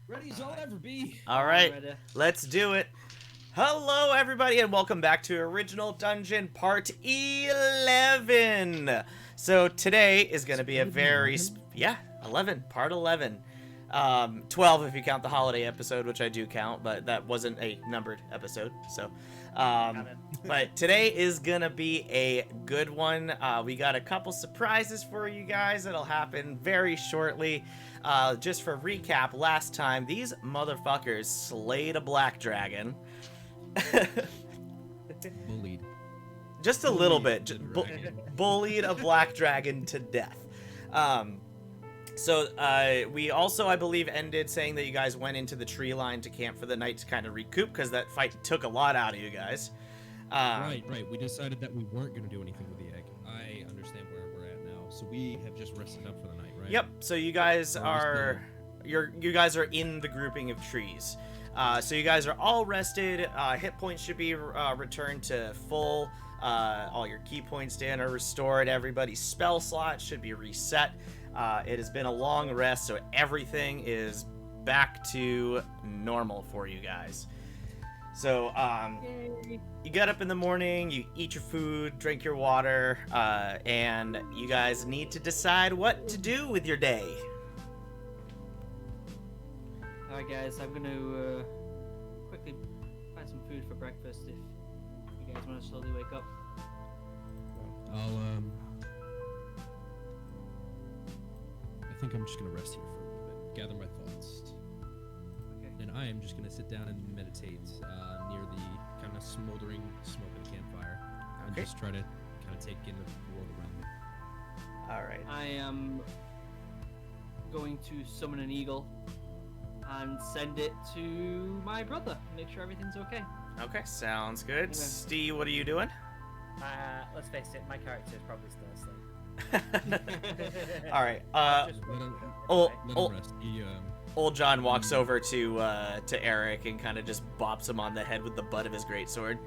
Ready as I'll ever be. All right, let's do it. Hello, everybody, and welcome back to Original Dungeon Part 11. So today is going to be a very... 11. Part 11. 12 if you count the holiday episode, which I do count, but that wasn't a numbered episode, so... but today is going to be a good one. We got a couple surprises for you guys that'll happen very shortly. Just for recap, last time, these motherfuckers slayed a black dragon. Bullied. Just a little bit. Bullied a black dragon to death. So we also, I believe, ended saying that you guys went into the tree line to camp for the night to kind of recoup, because that fight took a lot out of you guys. Right. We decided that we weren't going to do anything with the egg. I understand where we're at now. So we have just rested up for the night, right? Yep. So you guys are... You guys are in the grouping of trees. So you guys are all rested. Hit points should be returned to full. All your key points stand are restored. Everybody's spell slot should be reset. It has been a long rest, so everything is back to normal for you guys. So you get up in the morning, you eat your food, drink your water, and you guys need to decide what to do with your day. Alright guys, I'm gonna quickly find some food for breakfast if you guys want to slowly wake up. I think I'm just gonna rest here for a little bit, gather my thoughts. Okay. And I am just gonna sit down and meditate near the kind of smoldering smoke of the campfire. And Okay. just try to kind of take in the world around me. Alright. I am going to summon an eagle and send it to my brother. Make sure everything's okay. Okay, sounds good. Okay. Steve, what are you doing? Let's face it, my character is probably still asleep. Alright, Just Let him, Oh, let oh. him rest. He, old John walks over to Eric and kind of just bops him on the head with the butt of his greatsword.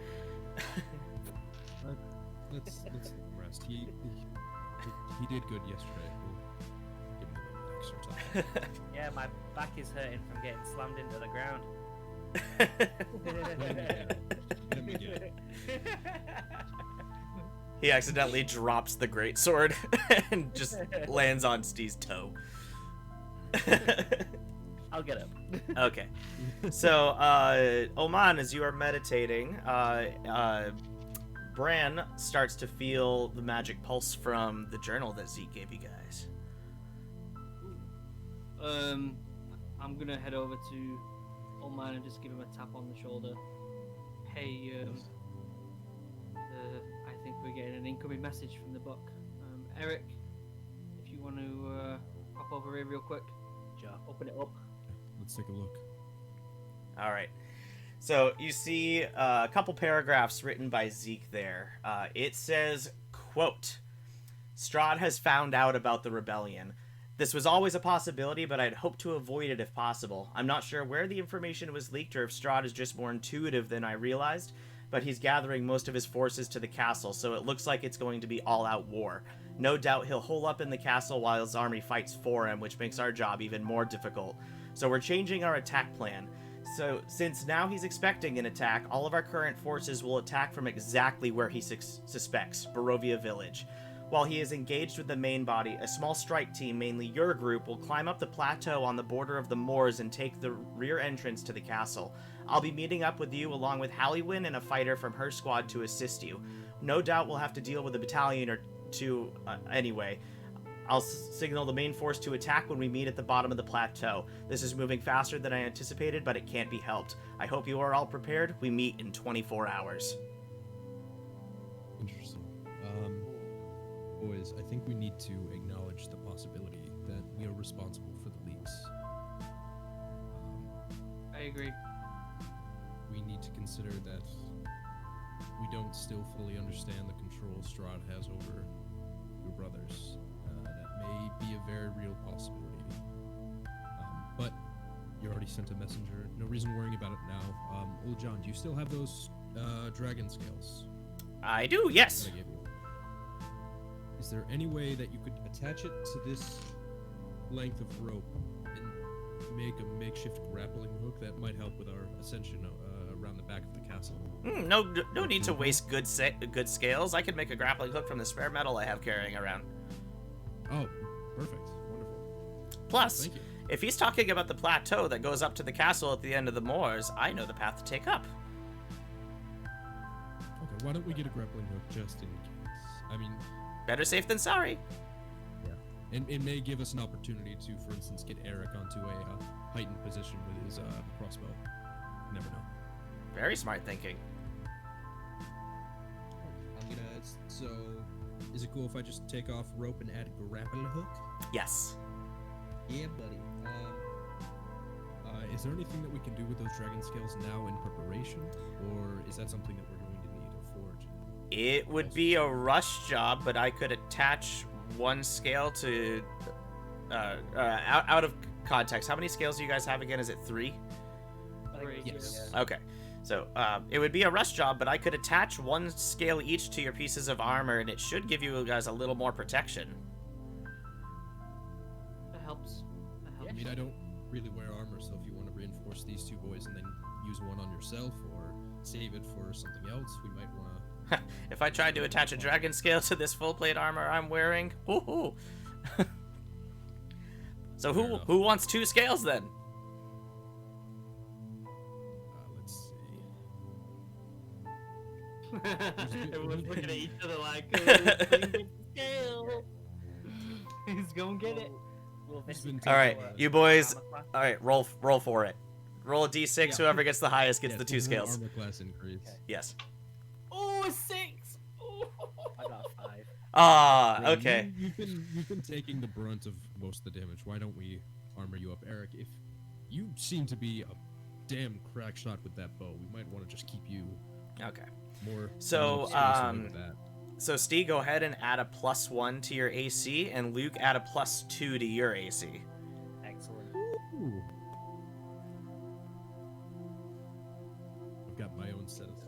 let's let him rest. He did good yesterday. We'll give him a little extra time. yeah, my back is hurting from getting slammed into the ground. Let me get it. He accidentally drops the greatsword and just lands on Steve's toe. I'll get up. Okay. So, Oman, as you are meditating, Bran starts to feel the magic pulse from the journal that Zeke gave you guys. I'm gonna head over to Old Man and just give him a tap on the shoulder. Hey, I think we're getting an incoming message from the book. Eric, if you want to pop over here real quick, open it up. Let's take a look. All right. So you see a couple paragraphs written by Zeke there. It says, quote, Strahd has found out about the rebellion. This was always a possibility, but I'd hoped to avoid it if possible. I'm not sure where the information was leaked or if Strahd is just more intuitive than I realized, but he's gathering most of his forces to the castle, so it looks like it's going to be all-out war. No doubt he'll hole up in the castle while his army fights for him, which makes our job even more difficult. So we're changing our attack plan. So, since now he's expecting an attack, all of our current forces will attack from exactly where he suspects, Barovia Village. While he is engaged with the main body, a small strike team, mainly your group, will climb up the plateau on the border of the moors and take the rear entrance to the castle. I'll be meeting up with you along with Halliwyn and a fighter from her squad to assist you. No doubt we'll have to deal with a battalion or two anyway. I'll signal the main force to attack when we meet at the bottom of the plateau. This is moving faster than I anticipated, but it can't be helped. I hope you are all prepared. We meet in 24 hours. Interesting. Boys, I think we need to acknowledge the possibility that we are responsible for the leaks. I agree. We need to consider that we don't still fully understand the control Strahd has over your brothers. That may be a very real possibility. But you already sent a messenger. No reason worrying about it now. Old John, do you still have those dragon scales I do, yes. that I gave you? Is there any way that you could attach it to this length of rope and make a makeshift grappling hook that might help with our ascension around the back of the castle. No need to waste good scales. I could make a grappling hook from the spare metal I have carrying around. Oh, perfect. Wonderful. Plus, Thank you. if he's talking about the plateau that goes up to the castle at the end of the moors, I know the path to take up. Okay, why don't we get a grappling hook just in case? I mean, Better safe than sorry. and it may give us an opportunity to, for instance, get Eric onto a heightened position with his crossbow. Never know. Very smart thinking. I'm gonna. So, is it cool if I just take off rope and add a grappling hook? Yes. Yeah, buddy. Is there anything that we can do with those dragon scales now in preparation, or is that something that we're going to need to forge? It would be a rush job, but I could attach one scale to... out of context, how many scales do you guys have again? Is it 3? Yes. Okay. So, it would be a rush job, but I could attach one scale each to your pieces of armor, and it should give you guys a little more protection. That helps. That helps. I mean, I don't really wear armor, so if you want to reinforce these 2 boys and then use one on yourself or save it for something else, we might want to... If I tried to attach a dragon scale to this full plate armor I'm wearing, woohoo! So Fair enough. who wants 2 scales then? Let's see. Everyone's looking at each other like, "Oh, scale. He's gonna get it." All right, you boys. All right, roll for it. Roll a d6. Yeah. Whoever gets the highest gets Yes, the 2 more scales. Armor class increase. Okay. Yes. Oh, a 6. Oh. I got a 5. Ah, Yeah, okay. You've been taking the brunt of most of the damage. Why don't we armor you up, Eric? If you seem to be a damn crack shot with that bow, we might want to just keep you Okay. more. So, with that. So Steve, go ahead and add a +1 to your AC, and Luke add a +2 to your AC. Excellent. Ooh. I've got my own set of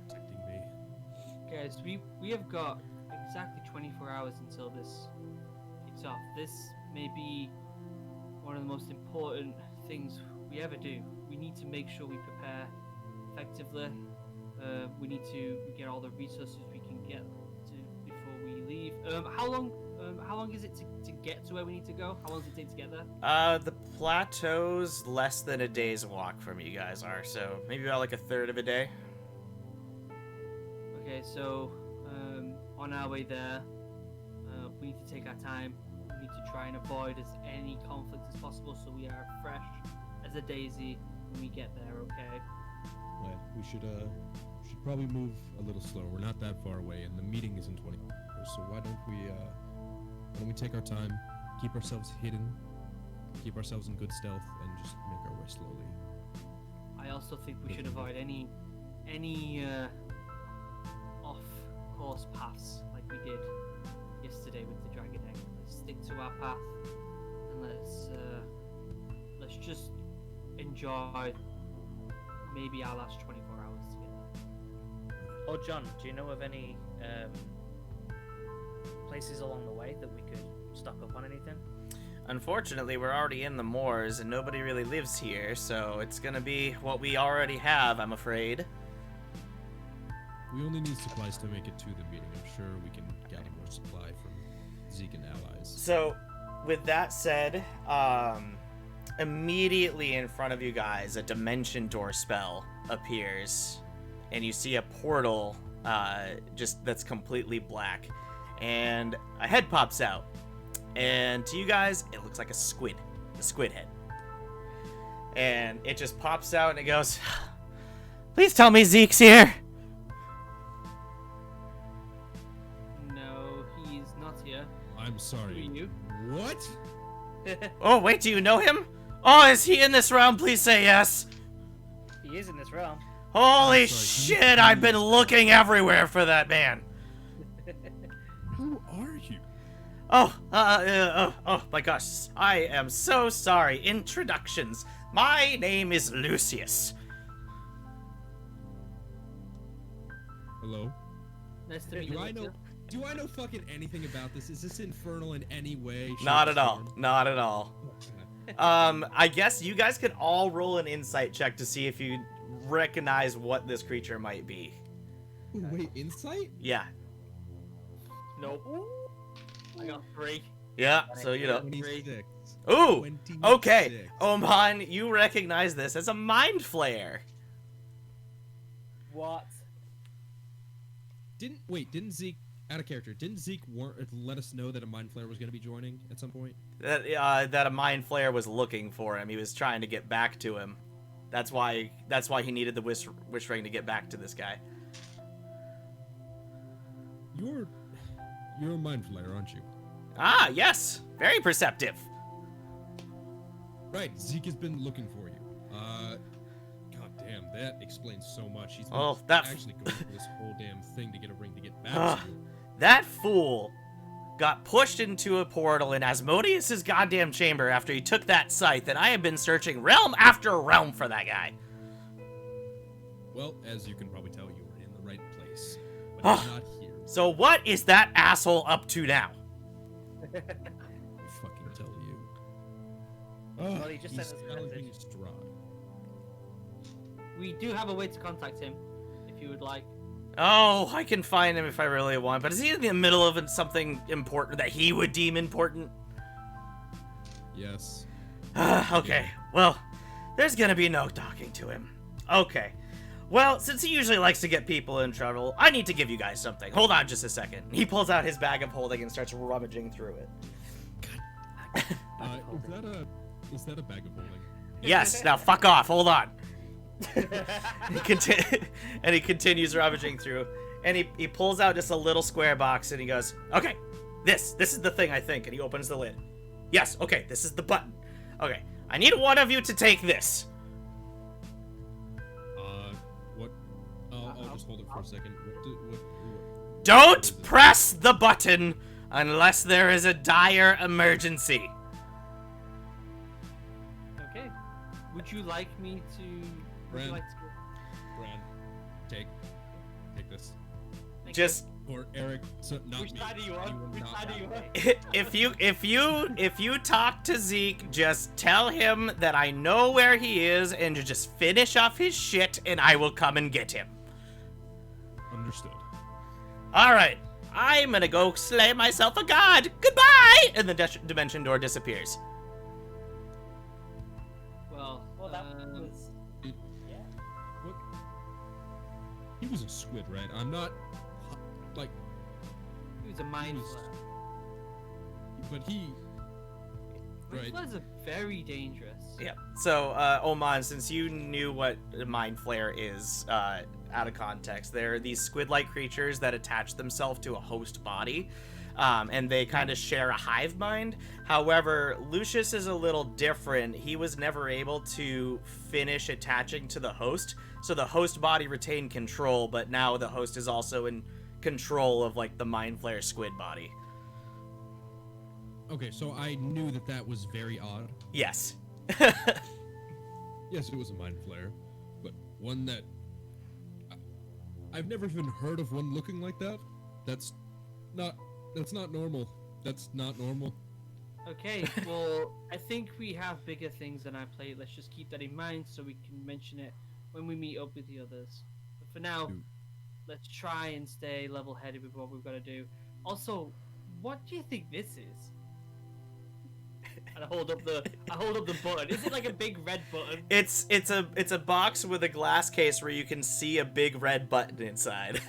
protecting me. Guys, we have got exactly 24 hours until this kicks off. This may be one of the most important things we ever do. We need to make sure we prepare effectively. We need to get all the resources we can get to before we leave. How long is it to get to where we need to go? How long does it take to get there? The plateau's less than a day's walk from you guys are, so maybe about like a third of a day. Okay, so on our way there, we need to take our time. We need to try and avoid any conflict as possible, so we are fresh as a daisy when we get there. Okay. Right. We should probably move a little slower. We're not that far away, and the meeting is in 20 hours. So why don't we take our time, keep ourselves hidden, keep ourselves in good stealth, and just make our way slowly. I also think we should avoid any off-course paths like we did yesterday with the dragon egg. Let's stick to our path, and let's just enjoy maybe our last 24 hours together. Oh, John, do you know of any places along the way that we could stock up on anything? Unfortunately, we're already in the moors, and nobody really lives here, so it's gonna be what we already have, I'm afraid. We only need supplies to make it to the meeting. I'm sure we can gather more supply from Zeke and allies. So, with that said, immediately in front of you guys, a dimension door spell appears, and you see a portal just that's completely black, and a head pops out, and to you guys, it looks like a squid head, and it just pops out and it goes, "Please tell me Zeke's here." No, he is not here. I'm Who sorry. are you? What? Oh, wait, do you know him? Oh, is he in this realm? Please say yes. He is in this realm. Holy I'm sorry, shit, I've been looking everywhere for that man. Who are you? Oh my gosh, I am so sorry. Introductions. My name is Lucius. Hello? Nice to meet you. Lucia. Do I know fucking anything about this? Is this infernal in any way? shape, Not or at all. form? Not at all. I guess you guys could all roll an insight check to see if you recognize what this creature might be. Ooh, wait, insight? Yeah. Nope. I got 3. Yeah, so you know. 26. Ooh! 26. Okay, Oman, you recognize this as a mind flare. What? Didn't Zeke, out of character, didn't Zeke let us know that a mind flare was going to be joining at some point? That a mind flare was looking for him. He was trying to get back to him. That's why he needed the wish ring to get back to this guy. You're a mind flare, aren't you? Ah, yes. Very perceptive. Right, Zeke has been looking for you. God damn, that explains so much. He's been Oh, that actually going through this whole damn thing to get a ring to get back to you. That fool got pushed into a portal in Asmodeus' goddamn chamber after he took that scythe, and I have been searching realm after realm for that guy. Well, as you can probably tell, you were in the right place, but he's not here. So what is that asshole up to now? I fucking tell you. Well, he just he's sent us a challenging message. Strahd. We do have a way to contact him, if you would like. Oh, I can find him if I really want, but is he in the middle of something important that he would deem important? Yes. Okay, well, there's gonna be no talking to him. Okay. Well, since he usually likes to get people in trouble, I need to give you guys something. Hold on just a second. He pulls out his bag of holding and starts rummaging through it. Is that a bag of holding? Yes, now fuck off, hold on. He continues rummaging through, and he pulls out just a little square box, and he goes, okay, this is the thing, I think, and he opens the lid. Yes, okay, this is the button. Okay, I need one of you to take this. What? I'll just hold it for a second. What Don't press the button unless there is a dire emergency. Okay. Would you like me to... Would you Bran. like to... Bran, take this. Thank Just Or Eric, so not Which me. side are you on? are Which not side are you on? if you talk to Zeke, just tell him that I know where he is and to just finish off his shit, and I will come and get him. Understood. All right, I'm gonna go slay myself a god. Goodbye, and the dimension door disappears. Well, Well, that was. It, Yeah. what? He was a squid, right? I'm not, like, he was a mind was- flare. but he, Mind right? flares are very dangerous. Yeah. So, Oman, since you knew what a mind flare is, out of context, they're these squid-like creatures that attach themselves to a host body, and they kind of share a hive mind. However, Lucius is a little different. He was never able to finish attaching to the host, so the host body retained control, but now the host is also in control of, like, the mind flare squid body. Okay, so I knew that was very odd. Yes. Yes, it was a mind flare, but one that I've never even heard of one looking like that. That's not normal. That's not normal. Okay, well, I think we have bigger things on our plate. Let's just keep that in mind so we can mention it when we meet up with the others. But for now, Dude. let's try and stay level-headed with what we've got to do. Also, what do you think this is? And I hold up the button. Is it like a big red button? It's a box with a glass case where you can see a big red button inside.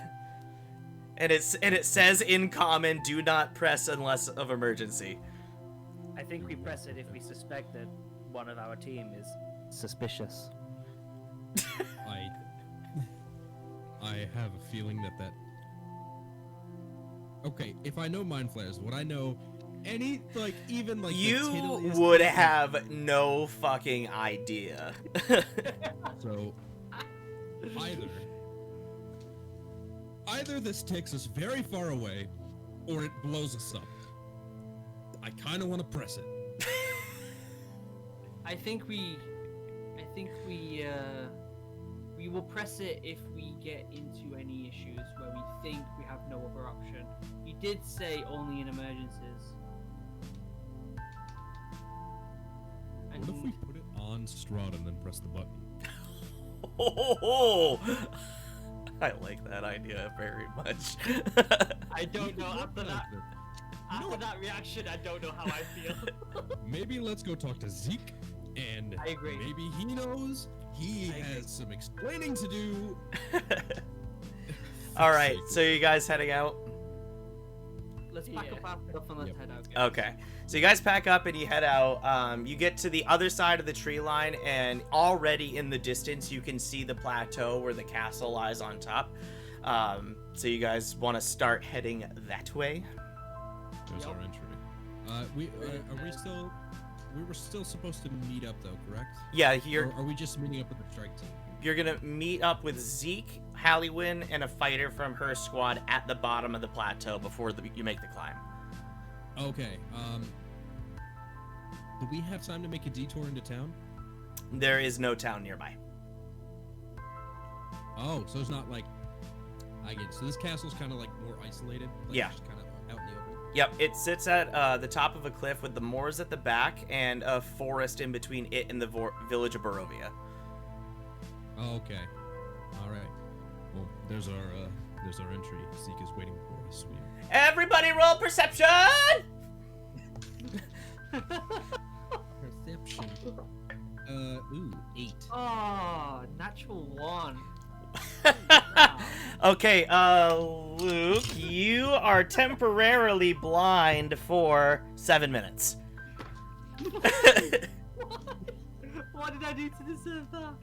And it says in common, do not press unless of emergency. I think we press it if we suspect that one of our team is suspicious. I have a feeling that. Okay, if I know mind flares, would I know any even the You tiddliest would thing? have no fucking idea. So either this takes us very far away, or it blows us up. I kind of want to press it. I think we will press it if we get into any issues where we think we have no other option. You did say only in emergencies. What if we put it on Strahd and then press the button? Oh, I like that idea very much. I don't know. After that, You know what? reaction, I don't know how I feel. Maybe let's go talk to Zeke, and I agree. maybe he knows. He I agree. has some explaining to do. All right, so you guys heading out? Let's pack Yeah. up our stuff and let's Yep. head out. guys. Okay. So you guys pack up and you head out. You get to the other side of the tree line, and already in the distance you can see the plateau where the castle lies on top. So you guys want to start heading that way? There's Yep. our entry. Are we still? We were still supposed to meet up though, correct? Yeah, Or are we just meeting up with the strike team? you're gonna meet up with Zeke, Halliwyn, and a fighter from her squad at the bottom of the plateau before you make the climb. Okay. Do we have time to make a detour into town? There is no town nearby. Oh, so it's not like. I get it. So this castle's kind of like more isolated. Like Yeah. Just kind of out in the open. Yep, it sits at the top of a cliff with the moors at the back and a forest in between it and the village of Barovia. Oh, okay. All right. Well, there's our entry. Zeke is waiting for us. Everybody roll perception! Perception. 8. Oh, natural 1. Okay, Luke, you are temporarily blind for 7 minutes. What did I do to deserve that?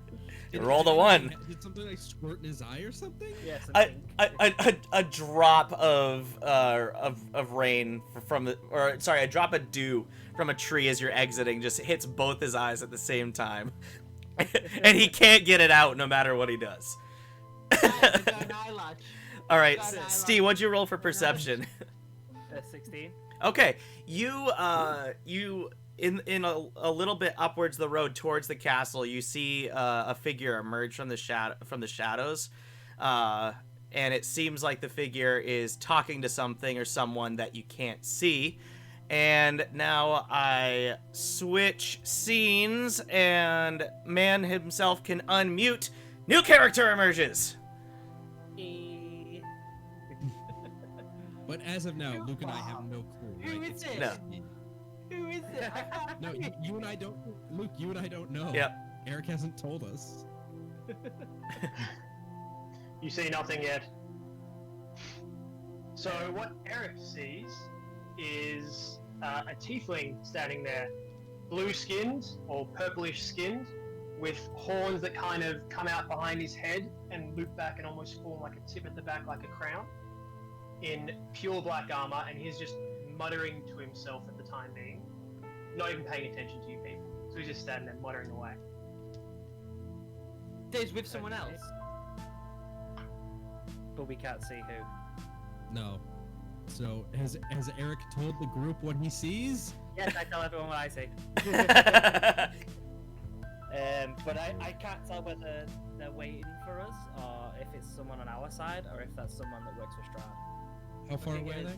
Roll the 1. Did something like squirt in his eye or something? Yes. A drop of rain from the, or sorry, a drop of dew from a tree as you're exiting just hits both his eyes at the same time, and he can't get it out no matter what he does. I got an eyelash. All right, Got an eyelash. Steve, what'd you roll for perception? 16. Okay, you in a little bit upwards the road towards the castle, you see a figure emerge from the shadows, and it seems like the figure is talking to something or someone that you can't see. And now I switch scenes, and man himself can unmute. New character emerges. But as of now, Luke and I have no clue. Who Right? is it? No. Who is it? I can't No, see. you and I don't. Luke, you and I don't know. Yep. Eric hasn't told us. You see nothing yet. So what Eric sees is a tiefling standing there, blue-skinned or purplish-skinned, with horns that kind of come out behind his head and loop back and almost form like a tip at the back like a crown, in pure black armor, and he's just muttering to himself at the time being, not even paying attention to you people. So he's just standing there muttering away. Dave's with someone else. But we can't see who. No. So has Eric told the group what he sees? Yes, I tell everyone what I see. But I can't tell whether they're waiting for us, or if it's someone on our side, or if that's someone that works for Strahd. How far Okay, away are guys.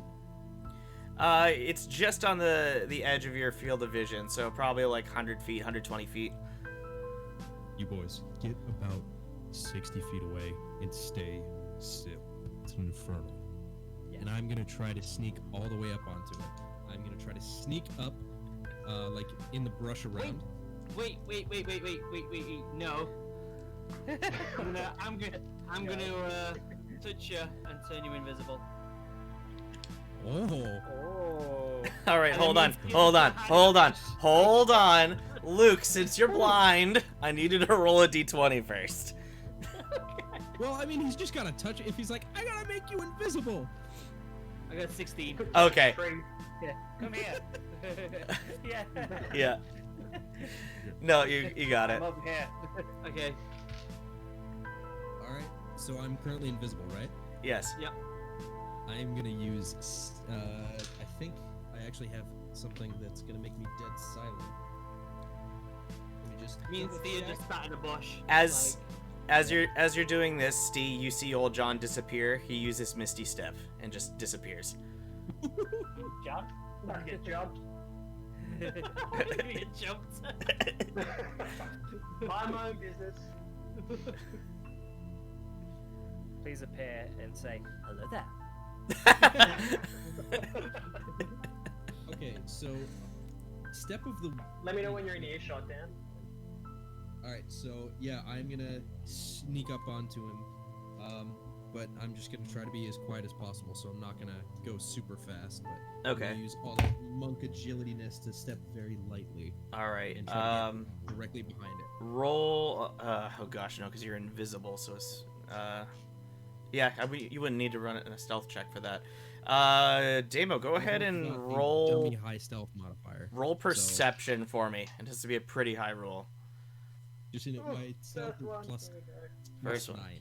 they? It's just on the edge of your field of vision, so probably like 100 feet, 120 feet. You boys, get about 60 feet away and stay still. It's an inferno. Yeah. And I'm gonna try to sneak all the way up onto it. I'm gonna try to sneak up, like in the brush around. Wait, no. I'm gonna touch you and turn you invisible. Oh. Oh. All right, And hold then on, you hold on, hide hold in on, the hold on. Luke, since you're blind, I need you to roll a d20 first. Well, I mean, he's just gotta touch it. If he's like, I gotta make you invisible. I got 16. Okay. Tree. Come here. Yeah. Yeah. No, you got it. I'm up here. Okay. All right. So I'm currently invisible, right? Yes. I'm gonna use. I think I actually have something that's gonna make me dead silent. Let me just. Me and double Thea check. just sat in a bush. As you're doing this, Steve, you see old John disappear. He uses Misty Step and just disappears. Jump. Not get jumped. You jumped. Mind my own business. Please appear and say hello there. Okay, so step of the. Let me know when you're in earshot, Dan. All right, so yeah, I'm gonna sneak up onto him, but I'm just gonna try to be as quiet as possible. So I'm not gonna go super fast, but I'm Okay. gonna use all that monk agilityness to step very lightly All right. and try to get directly behind it. Roll. Oh gosh, no, because you're invisible. So it's. Yeah, you wouldn't need to run it in a stealth check for that. Damo, go ahead and Dummy roll. high stealth modifier. Roll perception for me. It has to be a pretty high roll. Just in it, my stealth First one, plus there we go. First one. 9.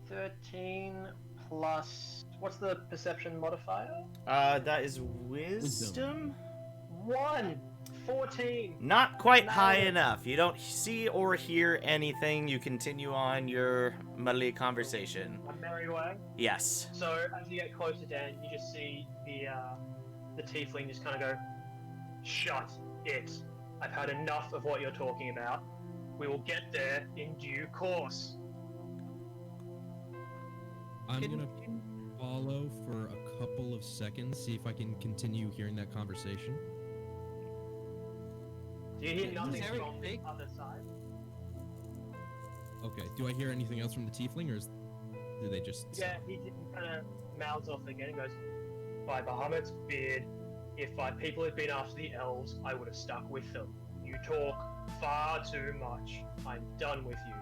13 plus. What's the perception modifier? That is wisdom. 1. 14. Not quite No. high enough. You don't see or hear anything. You continue on your muddly conversation. A merry way. Yes. So as you get closer, Dan, you just see the tiefling just kind of go, "Shut it! I've had enough of what you're talking about. We will get there in due course." I'm gonna follow for a couple of seconds, see if I can continue hearing that conversation. Do you hear Is nothing Eric from the big? other side? Okay, do I hear anything else from the tiefling, or do they just Yeah, stop? he kind of mouths off again and goes, "By Bahamut's beard, if my people had been after the elves, I would have stuck with them. You talk far too much. I'm done with you."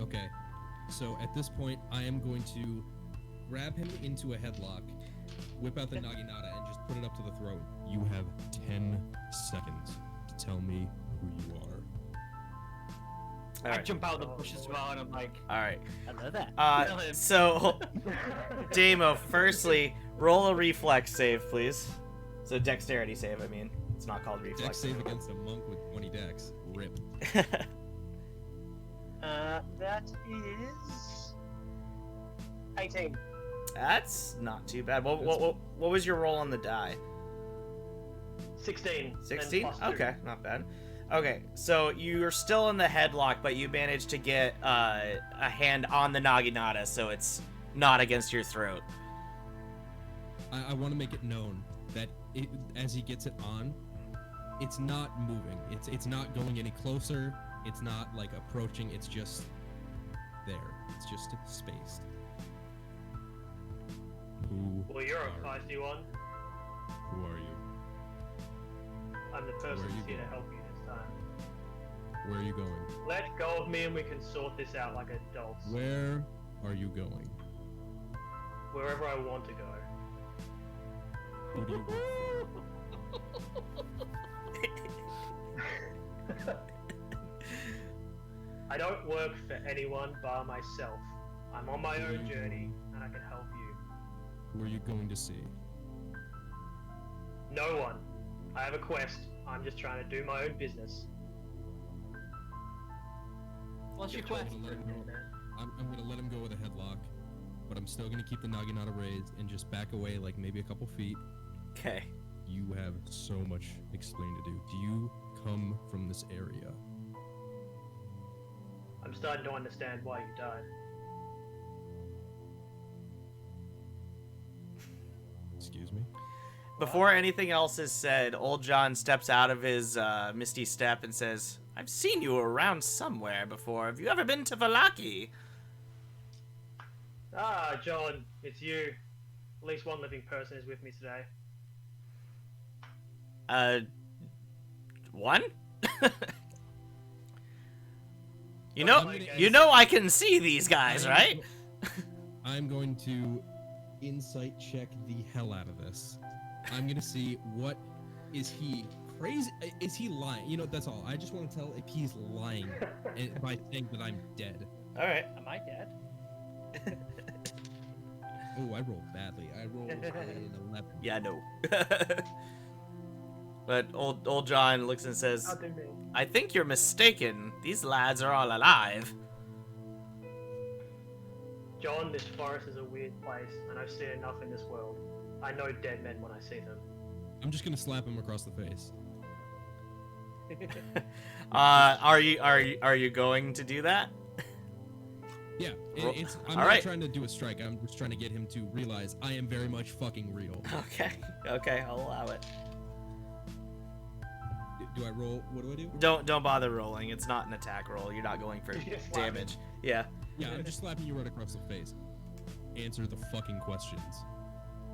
Okay, so at this point, I am going to grab him into a headlock, whip out the naginata, and just put it up to the throat. You have 10 seconds to tell me who you are. All I right. jump out of the bush as well, and I'm like, All right. Hello there. Kill him. So Damo, firstly, roll a reflex save, please. So dexterity save. I mean, it's not called reflex. Dex save against a monk with 20 dex. Rip. That is 18. That's not too bad. What was your roll on the die? 16. then 16? plus 2. Okay, not bad. Okay, so you're still in the headlock, but you managed to get a hand on the naginata, so it's not against your throat. I want to make it known that as he gets it on, it's not moving. It's not going any closer. It's not like approaching. It's just there. It's just spaced. Who Well, you're a are feisty one. Who are you? I'm the person Where are you who's here to going? help you this time. Where are you going? Let go of me and we can sort this out like adults. Where are you going? Wherever I want to go. Who do you work for? I don't work for anyone bar myself. I'm on my own journey and I can help you. Who are you going to see? No one. I have a quest. I'm just trying to do my own business. what's your You're quest? talking to me, man. I'm gonna let him go with a headlock, but I'm still gonna keep the naginata raised and just back away like maybe a couple feet. Okay. You have so much explaining to do. Do you come from this area? I'm starting to understand why you died. Excuse me? Before anything else is said, old John steps out of his misty step and says, "I've seen you around somewhere before. Have you ever been to Valaki?" Ah, John, it's you. At least one living person is with me today. One? You I'm know, gonna you know I can see these guys, right? I'm going to insight check the hell out of this. I'm gonna see what is he crazy? Is he lying? You know, that's all. I just want to tell if he's lying by saying that I'm dead. All right. Am I dead? Oh, I rolled badly. I rolled an 11. Yeah, no. But old John looks and says, How do me? "I think you're mistaken. These lads are all alive." John, this forest is a weird place, and I've seen enough in this world. I know dead men when I see them. I'm just gonna slap him across the face. Are you going to do that? Yeah, Roll- I'm All not right. trying to do a strike. I'm just trying to get him to realize I am very much fucking real. Okay, I'll allow it. Do I roll? What do I do? Don't bother rolling. It's not an attack roll. You're not going for You just slap damage. Yeah. Yeah, I'm just slapping you right across the face. Answer the fucking questions.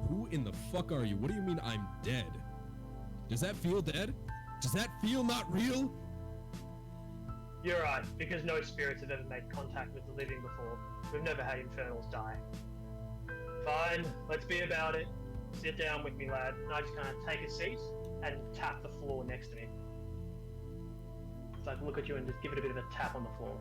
Who in the fuck are you? What do you mean I'm dead? Does that feel dead? Does that feel not real? You're right, because no spirits have ever made contact with the living before. We've never had infernals die. Fine, let's be about it. Sit down with me, lad. And I just kind of take a seat and tap the floor next to me. So I can look at you and just give it a bit of a tap on the floor.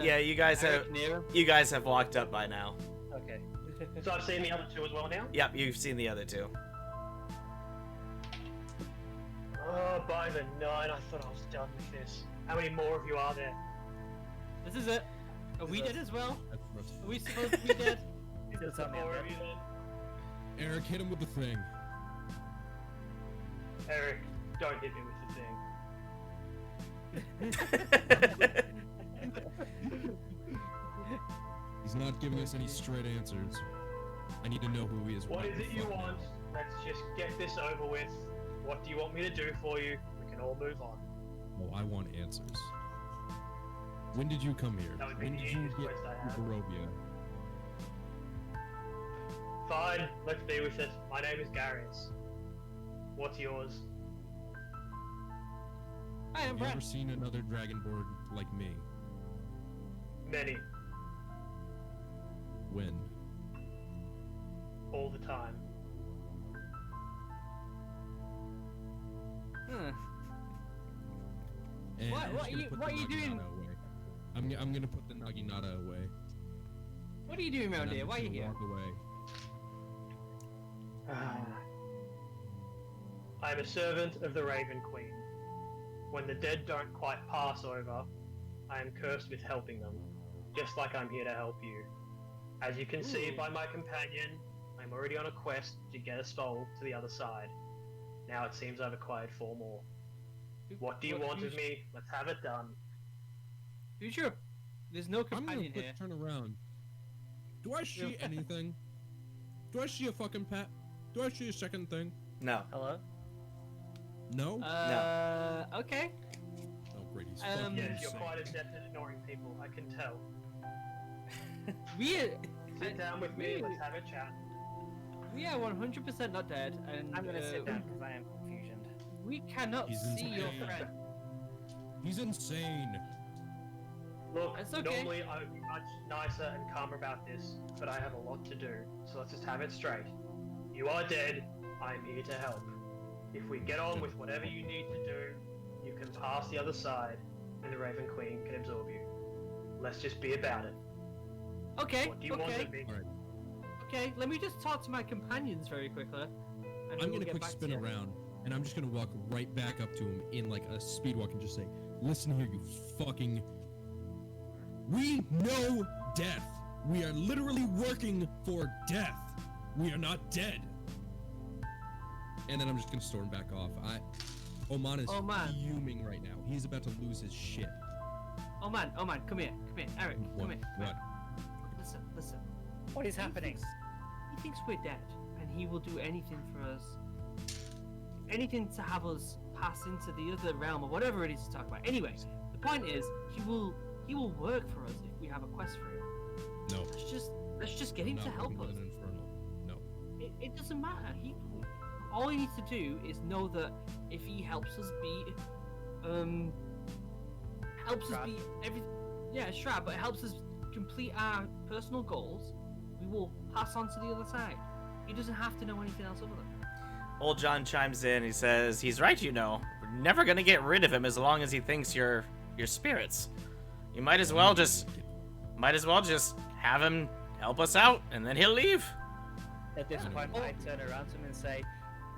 Yeah, you guys have Eric near him? walked up by now. Okay. So I've seen the other two as well now? Yep, you've seen the other two. Oh, by the nine, I thought I was done with this. How many more of you are there? This is it. Are we dead as well? That's rough. Are we supposed to be dead? Does that mean More that? of you then? Eric, hit him with the thing. Eric, don't hit me with the thing. He's not giving us any straight answers. I need to know who he is. What right is the it you fuck want? now. Let's just get this over with. What do you want me to do for you? We can all move on. Oh, I want answers. When did you come here? That would be When the did you easiest get quest I to have. Barovia? Fine, let's be with it. My name is Garius. What's yours? I am Have you Brent. ever seen another dragonborn like me? Many, When? all the time. Huh. And What- I'm what just you- gonna put what the you doing? Naginata away. I'm gonna put the Naginata away. What are you doing around and here? I'm Why are just you gonna here? walk away. I am a servant of the Raven Queen. When the dead don't quite pass over, I am cursed with helping them, just like I'm here to help you. As you can see Ooh. by my companion, I'm already on a quest to get a soul to the other side. Now it seems I've acquired 4 more. What do you want of who's- me? Let's have it done. Who's your? There's no I'm gonna companion quick here. turn around. Do I see anything? Do I see a fucking pet? Do I see a second thing? No. Hello? No? Okay. Oh, great, he's um, fucking Yes, you're insane. quite adept at ignoring people, I can tell. We Sit down with me, let's have a chat. are 100% not dead, and I'm gonna sit down because I am confusioned. We cannot He's see your insane. friend. He's insane. Look, It's okay. normally I would be much nicer and calmer about this, but I have a lot to do, so let's just have it straight. You are dead, I am here to help. If we get on with whatever you need to do, you can pass the other side, and the Raven Queen can absorb you. Let's just be about it. Okay. What do you want Okay. of me? Alright, Okay. Let me just talk to my companions very quickly. And I'm we'll gonna get quick back to spin you. around, and I'm just gonna walk right back up to him in like a speed walk and just say, "Listen here, you fucking. We know death. We are literally working for death. We are not dead." And then I'm just gonna storm back off. Oman is Oh, man. fuming right now. He's about to lose his shit. Oh man, come here, Eric, What? come here. What? Listen. What is happening? He thinks we're dead, and he will do anything for us. Anything to have us pass into the other realm or whatever it is to talk about. Anyway, the point is, he will work for us if we have a quest for him. No. Let's just get him Not to help working us. with an infernal. No. It doesn't matter. All he needs to do is know that if he helps us beat, Strahd. Strahd, but it helps us complete our personal goals, we will pass on to the other side. He doesn't have to know anything else other than that. Old John chimes in. He says, "He's right, you know. We're never gonna get rid of him as long as he thinks you're spirits. You might as well just have him help us out, and then he'll leave." At this Yeah. point, Oh. I turn around to him and say,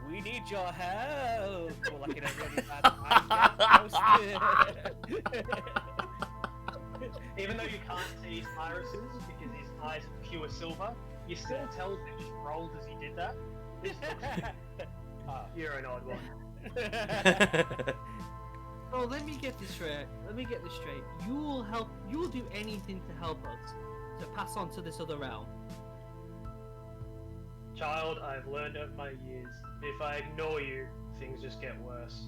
"We need your help!" Or like in a really bad I get roasted. Even though you can't see his irises because he's eyes of pure silver. You still tell that he just rolled as he did that. You're an odd one. Oh, let me get this straight. You will help. You will do anything to help us to pass on to this other realm. Child, I've learned over my years. If I ignore you, things just get worse.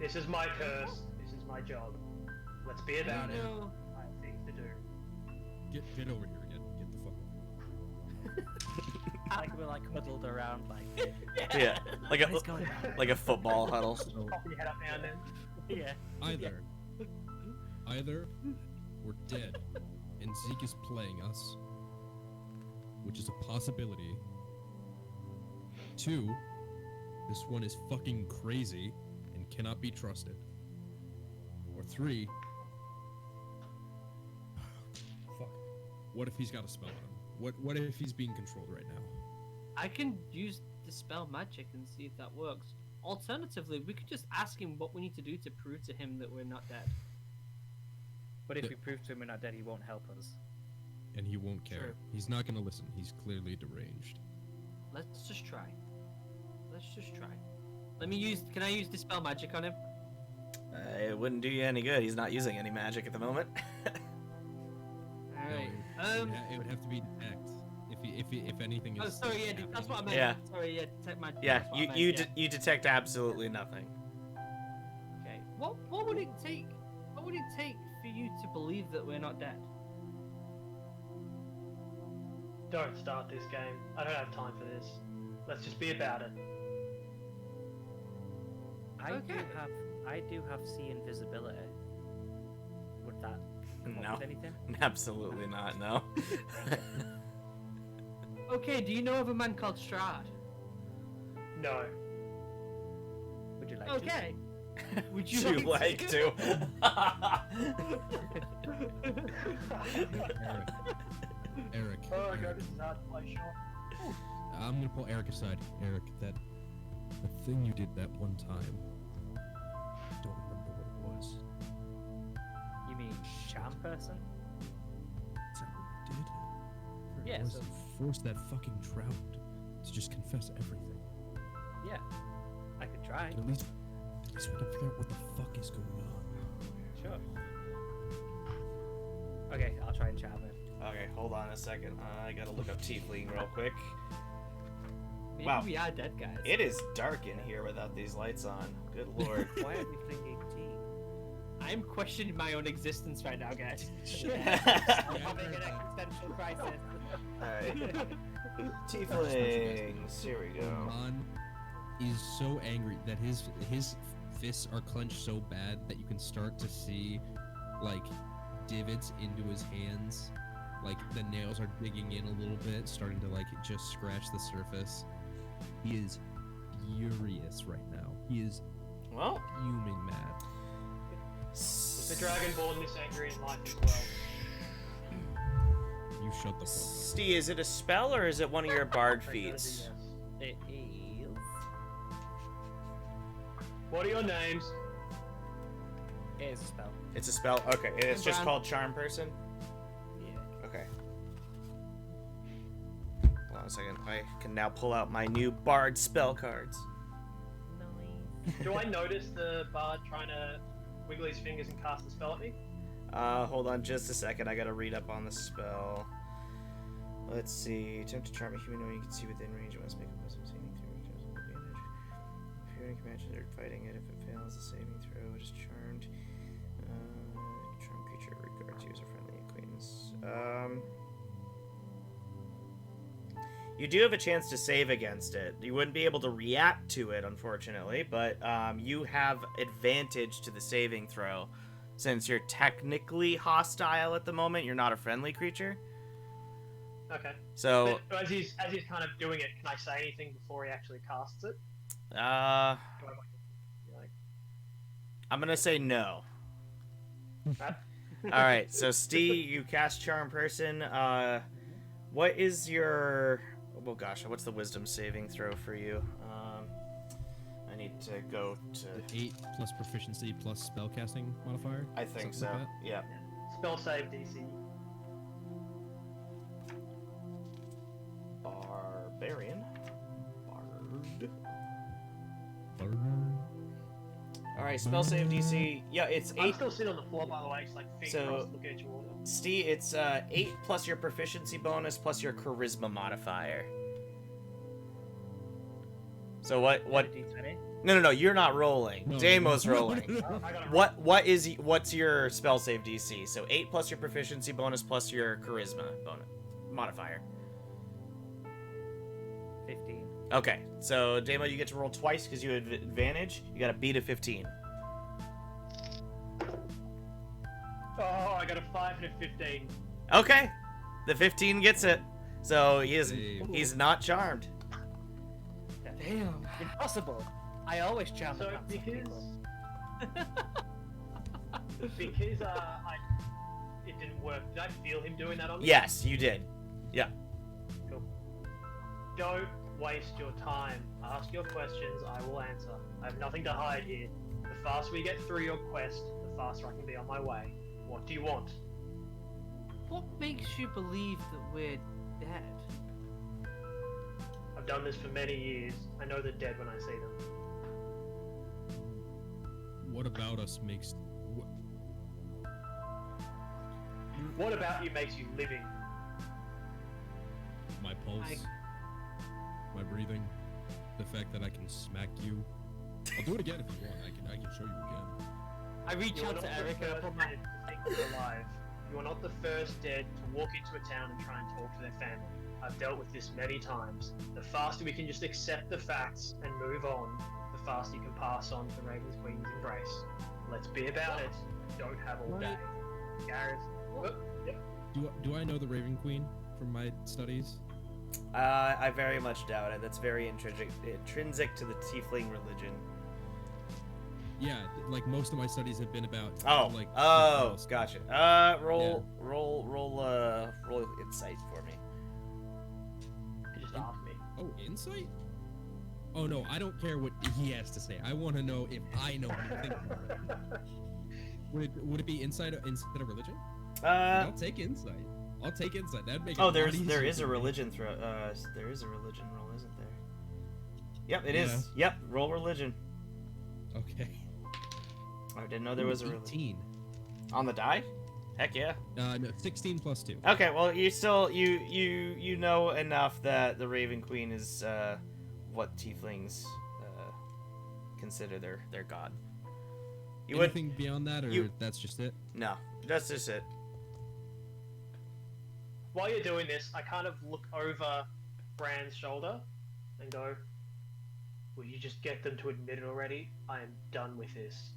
This is my curse. This is my job. Let's be about it. No. I have things to do. Get over here again. Get the fuck over. Like we're like huddled around, like Yeah, like what is going on? a football huddle. So Popping your head up now and then. Yeah. either we're dead and Zeke is playing us, which is a possibility. 2, this one is fucking crazy and cannot be trusted. Or 3, fuck. What if he's got a spell on him? What if he's being controlled right now? I can use dispel magic and see if that works. Alternatively, we could just ask him what we need to do to prove to him that we're not dead. But if we prove to him we're not dead, he won't help us. And he won't care. True. He's not gonna listen. He's clearly deranged. Let's just try. Let me use. Can I use dispel magic on him? It wouldn't do you any good. He's not using any magic at the moment. All No, right. it would have to be detect. If anything is. Oh, sorry. Yeah, that's what I meant. Yeah. Sorry. Yeah, detect magic. Yeah, that's what I meant, you yeah. you detect absolutely nothing. Okay. What would it take? What would it take for you to believe that we're not dead? Don't start this game. I don't have time for this. Let's just be about it. Okay. I do have see invisibility. Would that come No. up with anything? Absolutely not. No. Okay. Do you know of a man called Strahd? No. Would you like Okay. Would Would you you like to? Eric. Oh my god, Eric. this is hard to play shot. I'm gonna pull Eric aside. Eric, the thing you did that one time. I don't remember what it was. to? You mean charm person? Is that what you did? Or Yeah, was so- you forced that fucking trout to just confess everything. Yeah. I could try. At least we can figure out what the fuck is going on. Sure. Okay, I'll try and charm him. Okay, hold on a second. I gotta look up tiefling real quick. Maybe Wow. we are dead guys. It is dark in here without these lights on. Good lord. Why are we flinging tea? I'm questioning my own existence right now, guys. I'm having an existential crisis. Alright. Tieflings. Here we go. Ron is so angry that his fists are clenched so bad that you can start to see like divots into his hands. Like the nails are digging in a little bit, starting to like just scratch the surface. He is furious right now. He is Well, fuming mad. The Dragonborn this angry in life as well. You shut the fuck Steve, is it a spell or is it one of your bard I gotta do feats? yes. It is. What are your names? It is a spell. It's a spell? Okay, and it's Hey, just Bran. called Charm Person? Yeah. Okay. Hold on a second. I can now pull out my new bard spell cards. Nice. Do I notice the bard trying to wiggle his fingers and cast a spell at me? Hold on just a second. I gotta read up on the spell. Let's see. Attempt to charm a humanoid you can see within range. You must make a wisdom saving throw. Which has advantage. If you're in command, they're fighting it. If it fails, the saving throw is charmed. Charm creature regards you as a friendly acquaintance. You do have a chance to save against it. You wouldn't be able to react to it, unfortunately, but you have advantage to the saving throw. Since you're technically hostile at the moment, you're not a friendly creature. Okay. So, But as he's kind of doing it, can I say anything before he actually casts it? uh, Do I like, I'm gonna say no. that? Alright, so Steve, you cast Charm Person. What is your... Oh gosh, what's the wisdom saving throw for you? I need to go to... 8 plus proficiency plus spellcasting modifier. I think so. Something like Yeah. Spell save DC. Sorry, spell save DC. Yeah, it's I'm 8. still sitting on the floor, by the way, just like feet So- crossed, looking at you all. Steve, it's 8 plus your proficiency bonus plus your charisma modifier. So what? D20. No, you're not rolling. No, Damo's no, rolling. no. I got it right. What's your spell save DC? So 8 plus your proficiency bonus plus your charisma bonus modifier. 15. Okay, so Damo, you get to roll twice because you have advantage. You got to beat a 15. Oh, I got a 5 and a 15. Okay, the 15 gets it. So Damn. he's not charmed. Damn. Impossible. I always charm the So pants off people. because it didn't work. Did I feel him doing that on me? Yes, you did. Cool. Don't waste your time. Ask your questions. I will answer. I have nothing to hide here. The faster we get through your quest, the faster I can be on my way. What do you want? What makes you believe that we're dead? I've done this for many years. I know the dead when I see them. What about us makes? What about you makes you living? My pulse, my breathing, the fact that I can smack you. I'll do it again if you want. I can show you again. I reach You are out not to the Eric and I first put my dead to think you're alive. You are not the first dead to walk into a town and try and talk to their family. I've dealt with this many times. The faster we can just accept the facts and move on, the faster you can pass on to Raven's Queen's embrace. Let's be about it. Don't have all day. Gareth. Yep. Do I know the Raven Queen from my studies? I very much doubt it. That's very intrinsic to the tiefling religion. Yeah, like most of my studies have been about. Oh, like. gotcha. Roll insight for me. Just ask me. Oh, insight. Oh no, I don't care what he has to say. I want to know if I know anything. Would it be insight instead of religion? I'll take insight. I'll take insight. That'd make it. Oh, a lot there easier is a for me. religion there is a religion roll, isn't there? Yep, it Yeah. is. Yep, roll religion. Okay. I didn't know there was a religion. 18. On the die? Heck yeah. No, 16 plus 2. Okay, well you still you know enough that the Raven Queen is what tieflings consider their god. You would Anything beyond that, or you- that's just it? no, that's just it. While you're doing this, I kind of look over Brand's shoulder and go, will you just get them to admit it already? I am done with this.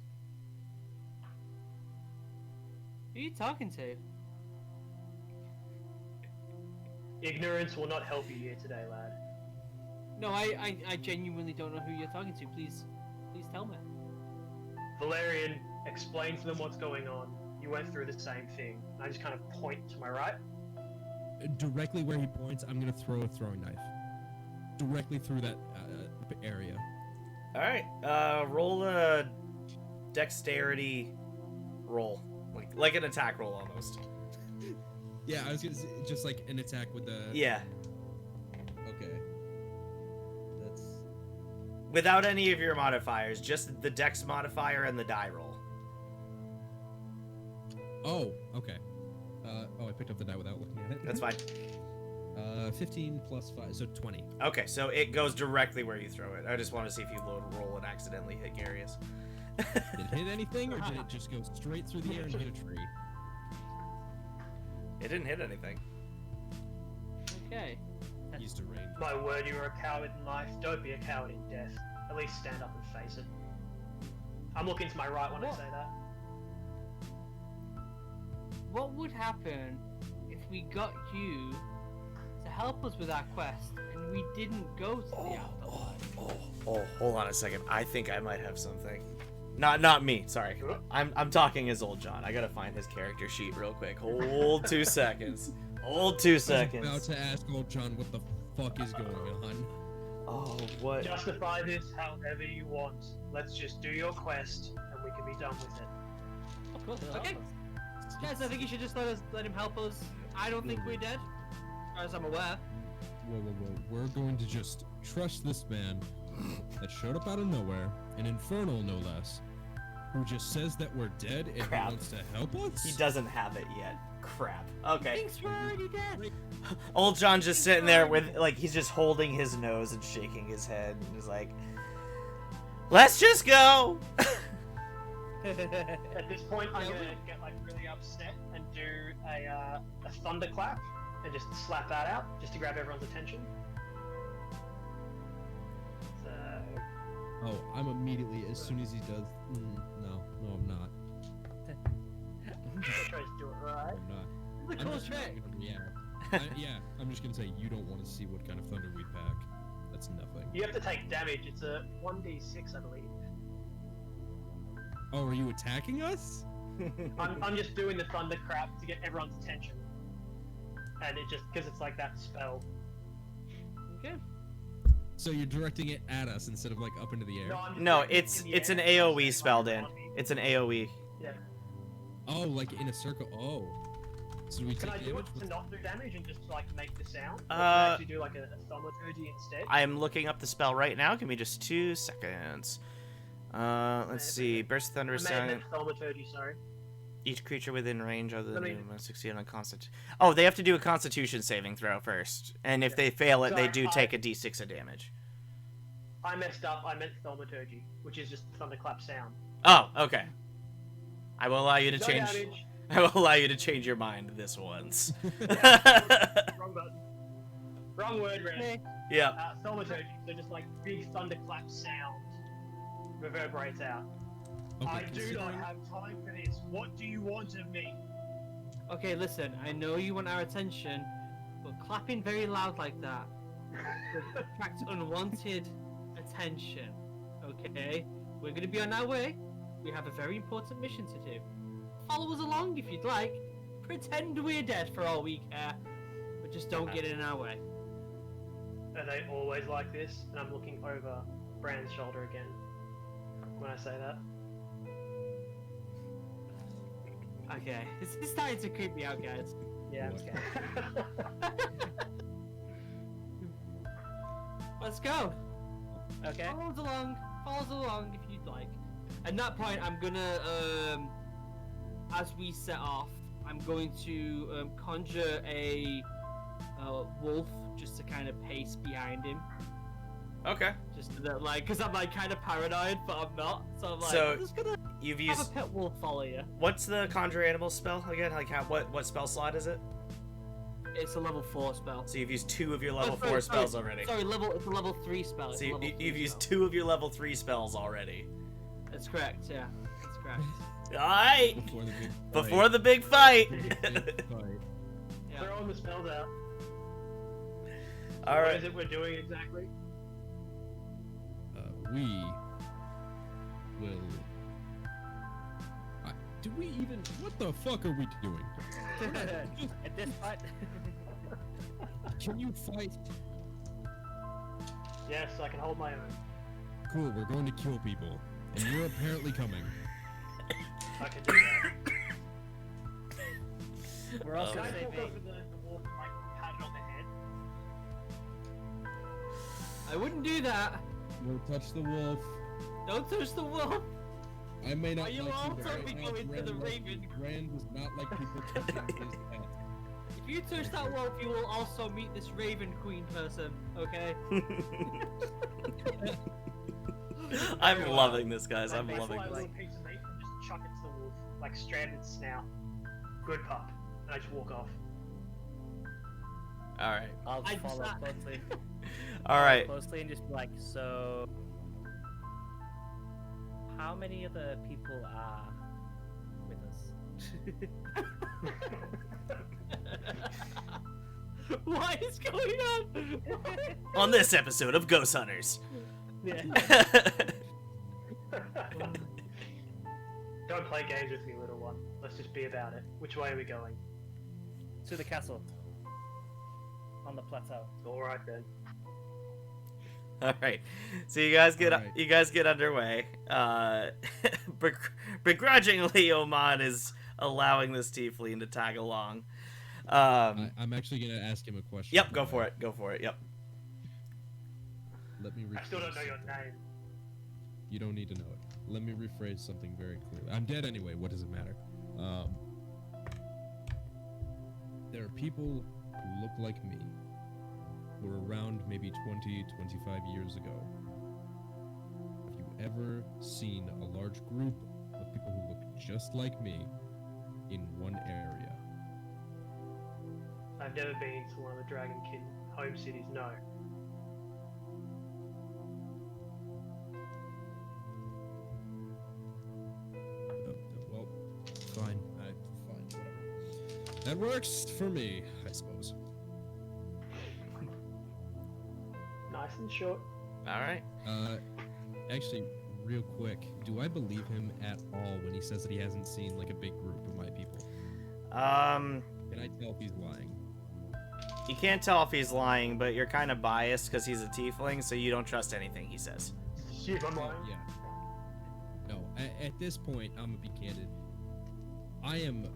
Who are you talking to? Ignorance will not help you here today, lad. No, I genuinely don't know who you're talking to. Please tell me. Valerian, explain to them what's going on. You went through the same thing. I just kind of point to my right. Directly where he points, I'm gonna throw a throwing knife. Directly through that area. All right, roll a dexterity roll, like an attack roll almost. Yeah, I was gonna say, just like an attack with the. Yeah, Okay. That's. without any of your modifiers, just the dex modifier and the die roll. Oh, okay. I picked up the die without looking at it. That's fine. 15 plus 5, so 20. Okay, so it goes directly where you throw it. I just want to see if you roll and accidentally hit Garius. Did it hit anything, or did it just go straight through the air and hit a tree? It didn't hit anything. Okay. He's deranged. My word, you are a coward in life. Don't be a coward in death. At least stand up and face it. I'm looking to my right when I say that. What would happen if we got you to help us with our quest and we didn't go to the afterlife? Oh, hold on a second. I think I might have something. Not me. Sorry. I'm talking as old John. I gotta find his character sheet real quick. Hold 2 seconds. Hold 2 I was about seconds. to ask old John what the fuck is going on. Oh, what? Justify this however you want. Let's just do your quest and we can be done with it. Cool. Okay. Guys, I think you should just let him help us. I don't think we're dead, as far as I'm aware. Whoa. We're going to just trust this man that showed up out of nowhere, an infernal no less, who just says that we're dead and Crap. he wants to help us? He doesn't have it yet. Crap. Okay. Thinks we're already dead. Old John just sitting there with, like, he's just holding his nose and shaking his head. And he's like, let's just go. At this point, I'm gonna get like really upset and do a thunderclap and just slap that out just to grab everyone's attention. So Oh, I'm immediately, as soon as he does... no, I'm not. I'm gonna try to do it right. I'm not. The I'm cool just not trick. gonna react. Yeah, I'm just gonna say, you don't want to see what kind of thunder we pack. That's nothing. You have to take damage. It's a 1d6, I believe. Oh, are you attacking us? I'm just doing the thunderclap to get everyone's attention, and it just because it's like that spell. Okay. So you're directing it at us instead of like up into the air? I'm just No, doing it it's in the it's an air, AoE like, spell, Dan. on me. It's an AoE. Yeah. Oh, like in a circle. Oh. So we Can take I do damage? it to not do damage and just like make the sound? Or can Uh, I actually do like a thaumaturgy instead? I'm looking up the spell right now. Give me just 2 seconds. Let's see. Burst of Thunder I is may have sound. meant thaumaturgy, sorry. Each creature within range other Let than me- must succeed on Constitution. Oh, they have to do a Constitution saving throw first, and if Yeah. they fail it, they Sorry, do take a D6 of damage. I messed up. I meant thaumaturgy, which is just thunderclap sound. Oh, okay. I will allow you to No change. damage. I will allow you to change your mind this once. Wrong button. Wrong word, Red. Yeah. Thaumaturgy. So just like big thunderclap sound reverberates out. Okay, I do not considering- have time for this. What do you want of me? Okay, listen. I know you want our attention, but clapping very loud like that attracts unwanted attention. Okay, we're gonna be on our way. We have a very important mission to do. Follow us along if you'd like. Pretend we're dead for all we care, but just don't get in our way. Are they always like this? And I'm looking over Brand's shoulder again when I say that. Okay, this is starting to creep me out, guys. Yeah, I'm What? scared. Let's go. Okay. Follow us along if you'd like. At that point, I'm gonna, as we set off, I'm going to conjure a wolf just to kind of pace behind him. Okay. Just so that, like, because I'm like kind of paranoid, but I'm not. So I'm like, So, I'm just gonna You've have used a pet wolf follow you. what's the conjure animal spell again? Like what spell slot is it? It's a level 4 spell. So you've used 2 of your level Oh, 4 spells already. Sorry, it's a level 3 spell. So you've used 2 of your level 3 spells already. That's correct. Yeah, that's correct. All right. Before the big fight. Before the big fight. Big fight. Yeah. Throwing the spells out. All What right. is it we're doing exactly? We will. Do we even? What the fuck are we doing? At this point, Can you fight? Yes, I can hold my own. Cool. We're going to kill people, and you're apparently coming. I can do that. we're also Can I saving. walk over the wolf and like pat it on the head? I wouldn't do that. Don't touch the wolf. Don't touch the wolf. I may not Are you like all but totally right now going to the Rand Raven? Rand does not like people touching his pet. If you touch that wolf, you will also meet this Raven Queen person. Okay. I'm loving this, guys. I'm I take loving my this. little piece of meat and just chuck it to the wolf, like straight in its snout. Good pup. And I just walk off. All right. I'll I just follow not- closely. All right. Closely and just be like, so, how many other people are with us? What is going on? On this episode of Ghost Hunters. Yeah. Don't play games with me, little one. Let's just be about it. Which way are we going? To the castle. On the plateau. Alright then. All right. So you guys get All right. you guys get underway. Begrudgingly, Oman is allowing this tiefling to tag along. I'm actually gonna ask him a question. Yep. Go for it. Go for it. Yep. Let me. I still don't know your name. You don't need to know it. Let me rephrase something very clearly. I'm dead anyway. What does it matter? There are people who look like me, who were around maybe 20, 25 years ago. Have you ever seen a large group of people who look just like me in one area? I've never been to one of the Dragonkin home cities, no. Well, fine. Fine, whatever. That works for me, I suppose. Nice and short. All right. Actually, real quick, do I believe him at all when he says that he hasn't seen like a big group of my people? Can I tell if he's lying? You can't tell if he's lying, but you're kind of biased because he's a tiefling, so you don't trust anything he says. Shit, I'm lying. Yeah. No, at this point, I'm gonna be candid. I am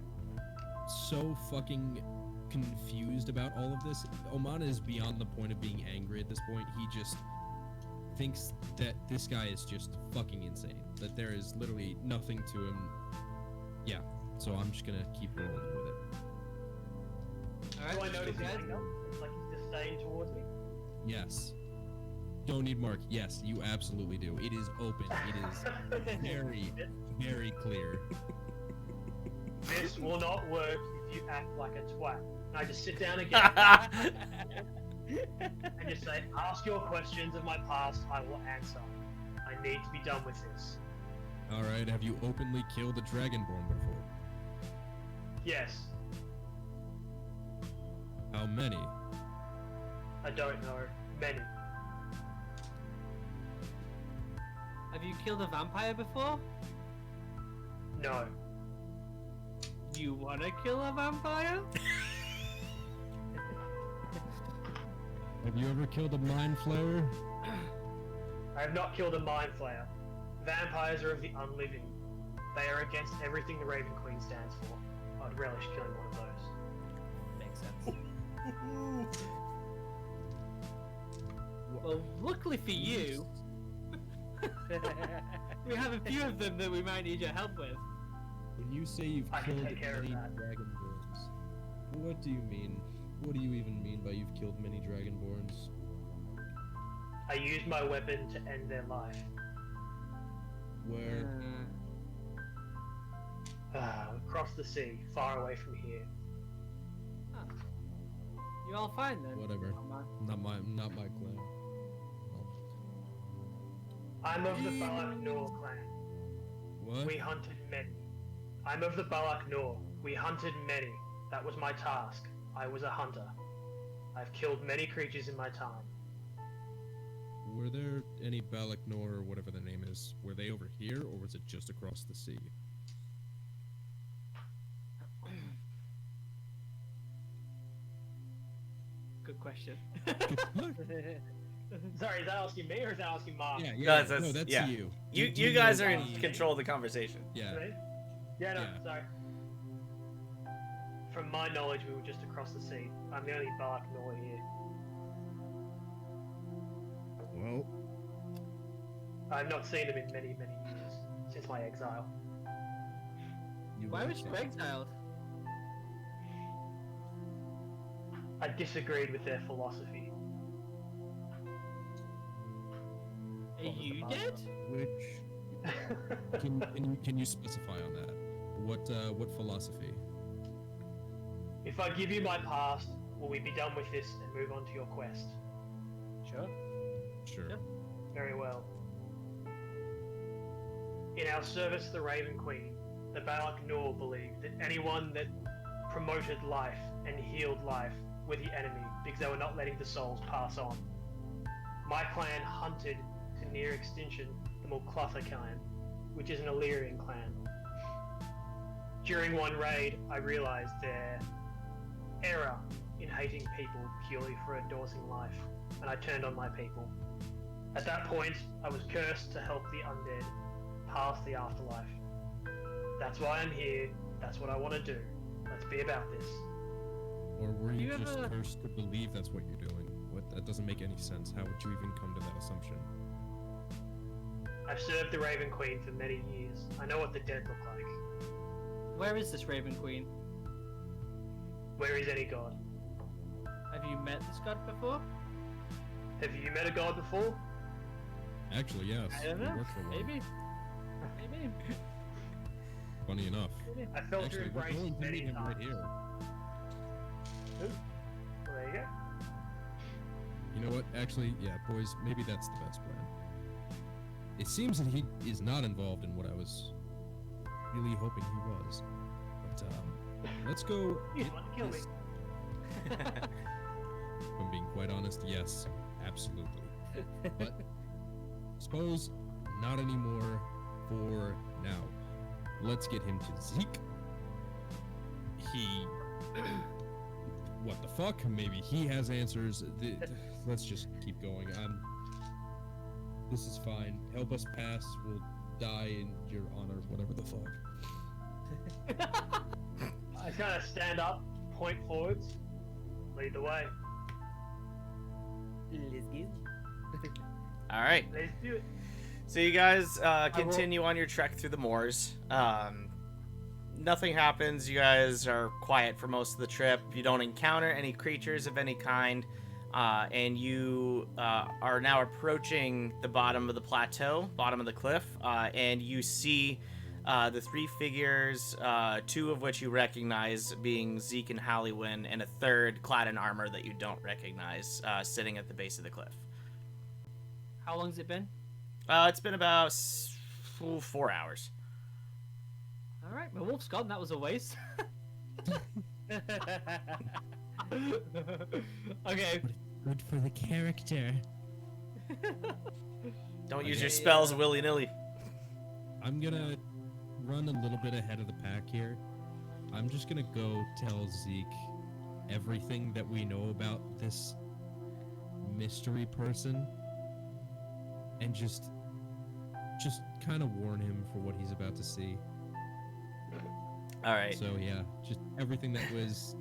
so fucking confused about all of this. Oman is beyond the point of being angry at this point. He just thinks that this guy is just fucking insane. That there is literally nothing to him. Yeah, so I'm just gonna keep rolling with it. Do I notice his anger? Like his disdain towards me? Yes. Don't need mark. Yes, you absolutely do. It is open. It is very, very clear. This will not work if you act like a twat. And I just sit down again and just say, ask your questions of my past, I will answer. I need to be done with this. Alright, have you openly killed a Dragonborn before? Yes. How many? I don't know. Many. Have you killed a vampire before? No. You wanna kill a vampire? Have you ever killed a mind flayer? I have not killed a mind flayer. Vampires are of the unliving. They are against everything the Raven Queen stands for. I'd relish killing one of those. Makes sense. Well, luckily for you, we have a few of them that we might need your help with. When you say you've I can killed take care of many that. Dragonborns, what do you mean? What do you even mean by you've killed many Dragonborns? I used my weapon to end their life. Where? Across the sea, far away from here. You all fine then? Whatever. Not my clan. I'm of the Balak Nor clan. What? We hunted many. I'm of the Balak Nor. We hunted many. That was my task. I was a hunter. I've killed many creatures in my time. Were there any Balak Nor or whatever their name is? Were they over here, or was it just across the sea? Good question. Sorry, is that asking me or is that asking Mark? Yeah, No, no, that's yeah. you. You Do you guys know are in the- control of the conversation. Yeah. Me? Yeah, no, Yeah. sorry. From my knowledge, we were just across the sea. I'm the only Balak Nor here. Well, I've not seen them in many, many years, since my exile. Why was you exiled? I disagreed with their philosophy. Are What was you the dead? Which can you specify on that? What philosophy? If I give you my past, will we be done with this and move on to your quest? Sure. Sure. Yep. Very well. In our service to the Raven Queen, the Balak Nor believed that anyone that promoted life and healed life were the enemy because they were not letting the souls pass on. My clan hunted to near extinction the Mulclutha clan, which is an Illyrian clan. During one raid, I realized their error in hating people purely for endorsing life, and I turned on my people. At that point, I was cursed to help the undead pass the afterlife. That's why I'm here. That's what I want to do. Let's be about this. Or were you You just ever- cursed to believe that's what you're doing? What? That doesn't make any sense. How would you even come to that assumption? I've served the Raven Queen for many years. I know what the dead look like. Where is this Raven Queen? Where is any god? Have you met this god before? Have you met a god before? Actually, yes. I don't we know. work for one. Maybe. Maybe. Funny enough. I felt your Actually, we're embrace going to many meet him right times. here. Well, there you go. You know what? Actually, yeah, boys, maybe that's the best plan. It seems that he is not involved in what I was really hoping he was. But, let's go. You get want to kill me? this- If I'm being quite honest, yes, absolutely. But suppose not anymore for now. Let's get him to Zeke. He what the fuck? Maybe he has answers. Let's just keep going. This is fine. Help us pass. We'll die in your honor, whatever the fuck. I kind of stand up, point forwards, lead the way. All right. Let's do it. So you guys continue on your trek through the moors. Nothing happens. You guys are quiet for most of the trip. You don't encounter any creatures of any kind. And you are now approaching the bottom of the plateau, bottom of the cliff. And you see the three figures, two of which you recognize being Zeke and Halliwyn, and a third clad in armor that you don't recognize sitting at the base of the cliff. How long's it been? It's been about 4 hours. All right, my wolf's gone. That was a waste. Okay. Good for the character. Don't use Okay. your spells willy-nilly. I'm gonna run a little bit ahead of the pack here. I'm just gonna go tell Zeke everything that we know about this mystery person, and just kind of warn him for what he's about to see. All right. So yeah, just everything that was.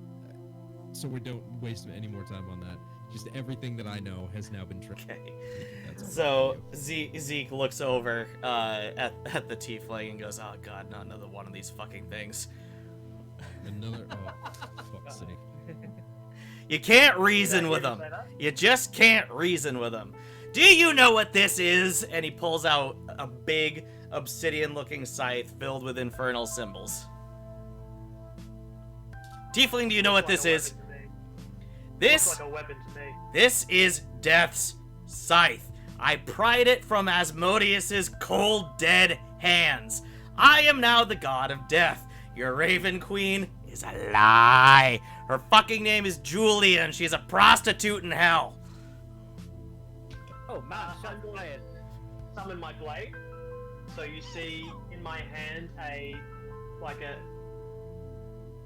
So we don't waste any more time on that. Just everything that I know has now been tricked. Okay. That's all So I can Zeke looks over at the tiefling and goes, "Oh God, not another one of these fucking things." do. Another. Oh, fuck's sake. You can't reason Did I with hear you them. say that? You just can't reason with them. Do you know what this is? And he pulls out a big obsidian-looking scythe filled with infernal symbols. Tiefling, do you know what Looks this like a is? weapon to me. This Looks like a weapon to me. This is Death's scythe. I pried it from Asmodeus's cold, dead hands. I am now the god of death. Your Raven Queen is a lie. Her fucking name is Julia, and she's a prostitute in hell. Oh man, shots I'm going fired. to summon my blade. So you see in my hand a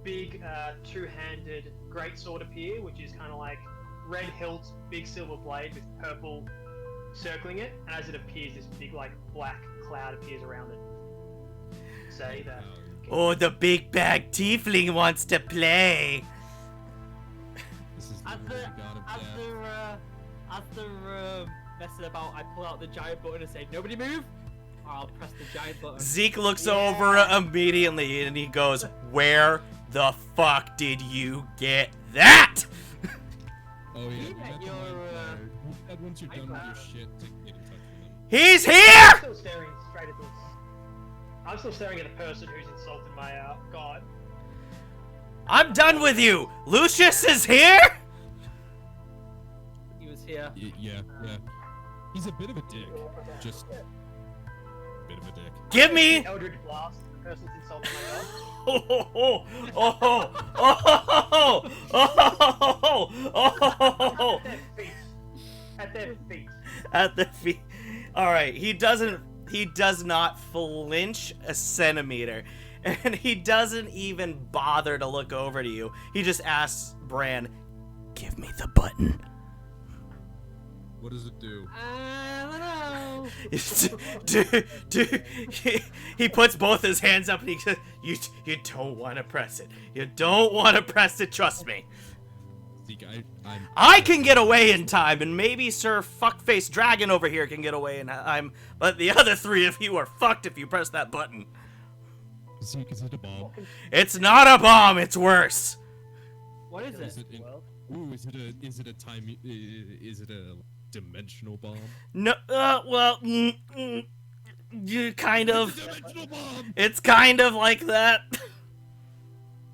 big two-handed greatsword appear, which is kind of like red hilt, big silver blade with purple circling it, and as it appears, this big like black cloud appears around it. Say that. Oh, the big bag tiefling wants to play. This is As literally the god of death. as they're messing about, I pull out the giant button and say, "Nobody move!" Or I'll press the giant button. Zeke looks over immediately and he goes, "Where the fuck did you get that?" Oh yeah, you Yeah, got the you're, mic there. You said once you're I'm done with glad. your shit to get in touch with him. He's here! I'm still staring straight at this. I'm still staring at the person who's insulted my god. I'm done with you. Lucius is here? He was here. Yeah. He's a bit of a dick. Just a bit of a dick. Give me. Eldritch Blast, the person's insulted my god. Oh, oh, oh, oh, oh, oh, oh, At their feet. at the feet. All right, he does not flinch a centimeter, and he doesn't even bother to look over to you. He just asks Bran, "Give me the button." What does it do? I don't know. He puts both his hands up and he says, "You don't want to press it. You don't want to press it. Trust me." Zeke, I can get away in time, and maybe Sir Fuckface Dragon over here can get away in time, but the other three of you are fucked if you press that button. Zeke, is it a bomb? It's not a bomb, it's worse. What is Is it? it? Well, Is it a time? Is it a dimensional bomb? No, well, you kind It's a of. dimensional bomb. It's kind of like that.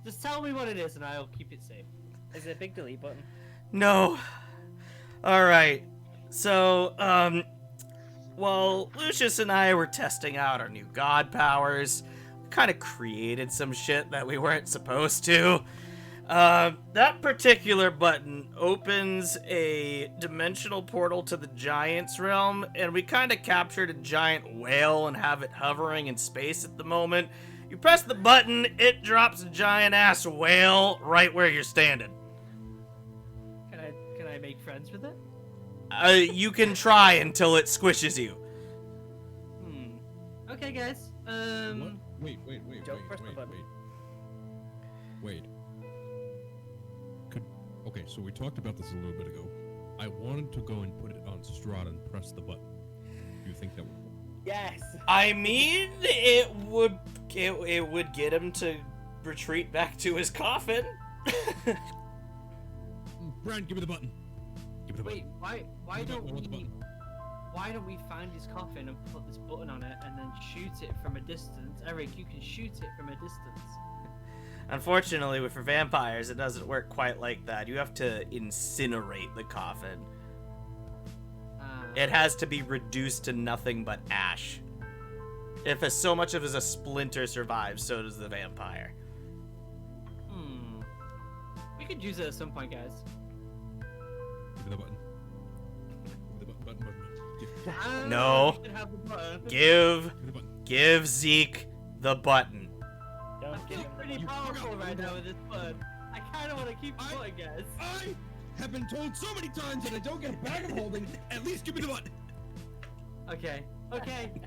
Just tell me what it is, and I'll keep it safe. is it a big delete button? No. Alright. So, well, Lucius and I were testing out our new god powers. Kind of created some shit that we weren't supposed to. That particular button opens a dimensional portal to the Giants realm, and we kind of captured a giant whale and have it hovering in space at the moment. You press the button, it drops a giant ass whale right where you're standing. Can I make friends with it? You can try until it squishes you. Okay, guys. What? Wait, Don't press the button. Wait. Okay, so we talked about this a little bit ago. I wanted to go and put it on Strahd and press the button. Do you think that would work? Yes. I mean, it would get him to retreat back to his coffin. Brian, give me the button. Give me the Wait, button. why I don't want the button. we find his coffin and put this button on it and then shoot it from a distance? Eric, you can shoot it from a distance. Unfortunately, for vampires, it doesn't work quite like that. You have to incinerate the coffin. It has to be reduced to nothing but ash. If so much of as a splinter survives, so does the vampire. We could use it at some point, guys. Give me the button. Give me the button. No. We should have the button. Give Give me the button. Zeke the button. Don't I'm give feeling him the pretty button. powerful right now with this button. I kind of want to keep I- going, guys. I have been told so many times that I don't get a bag of holding. At least give me the button. Okay,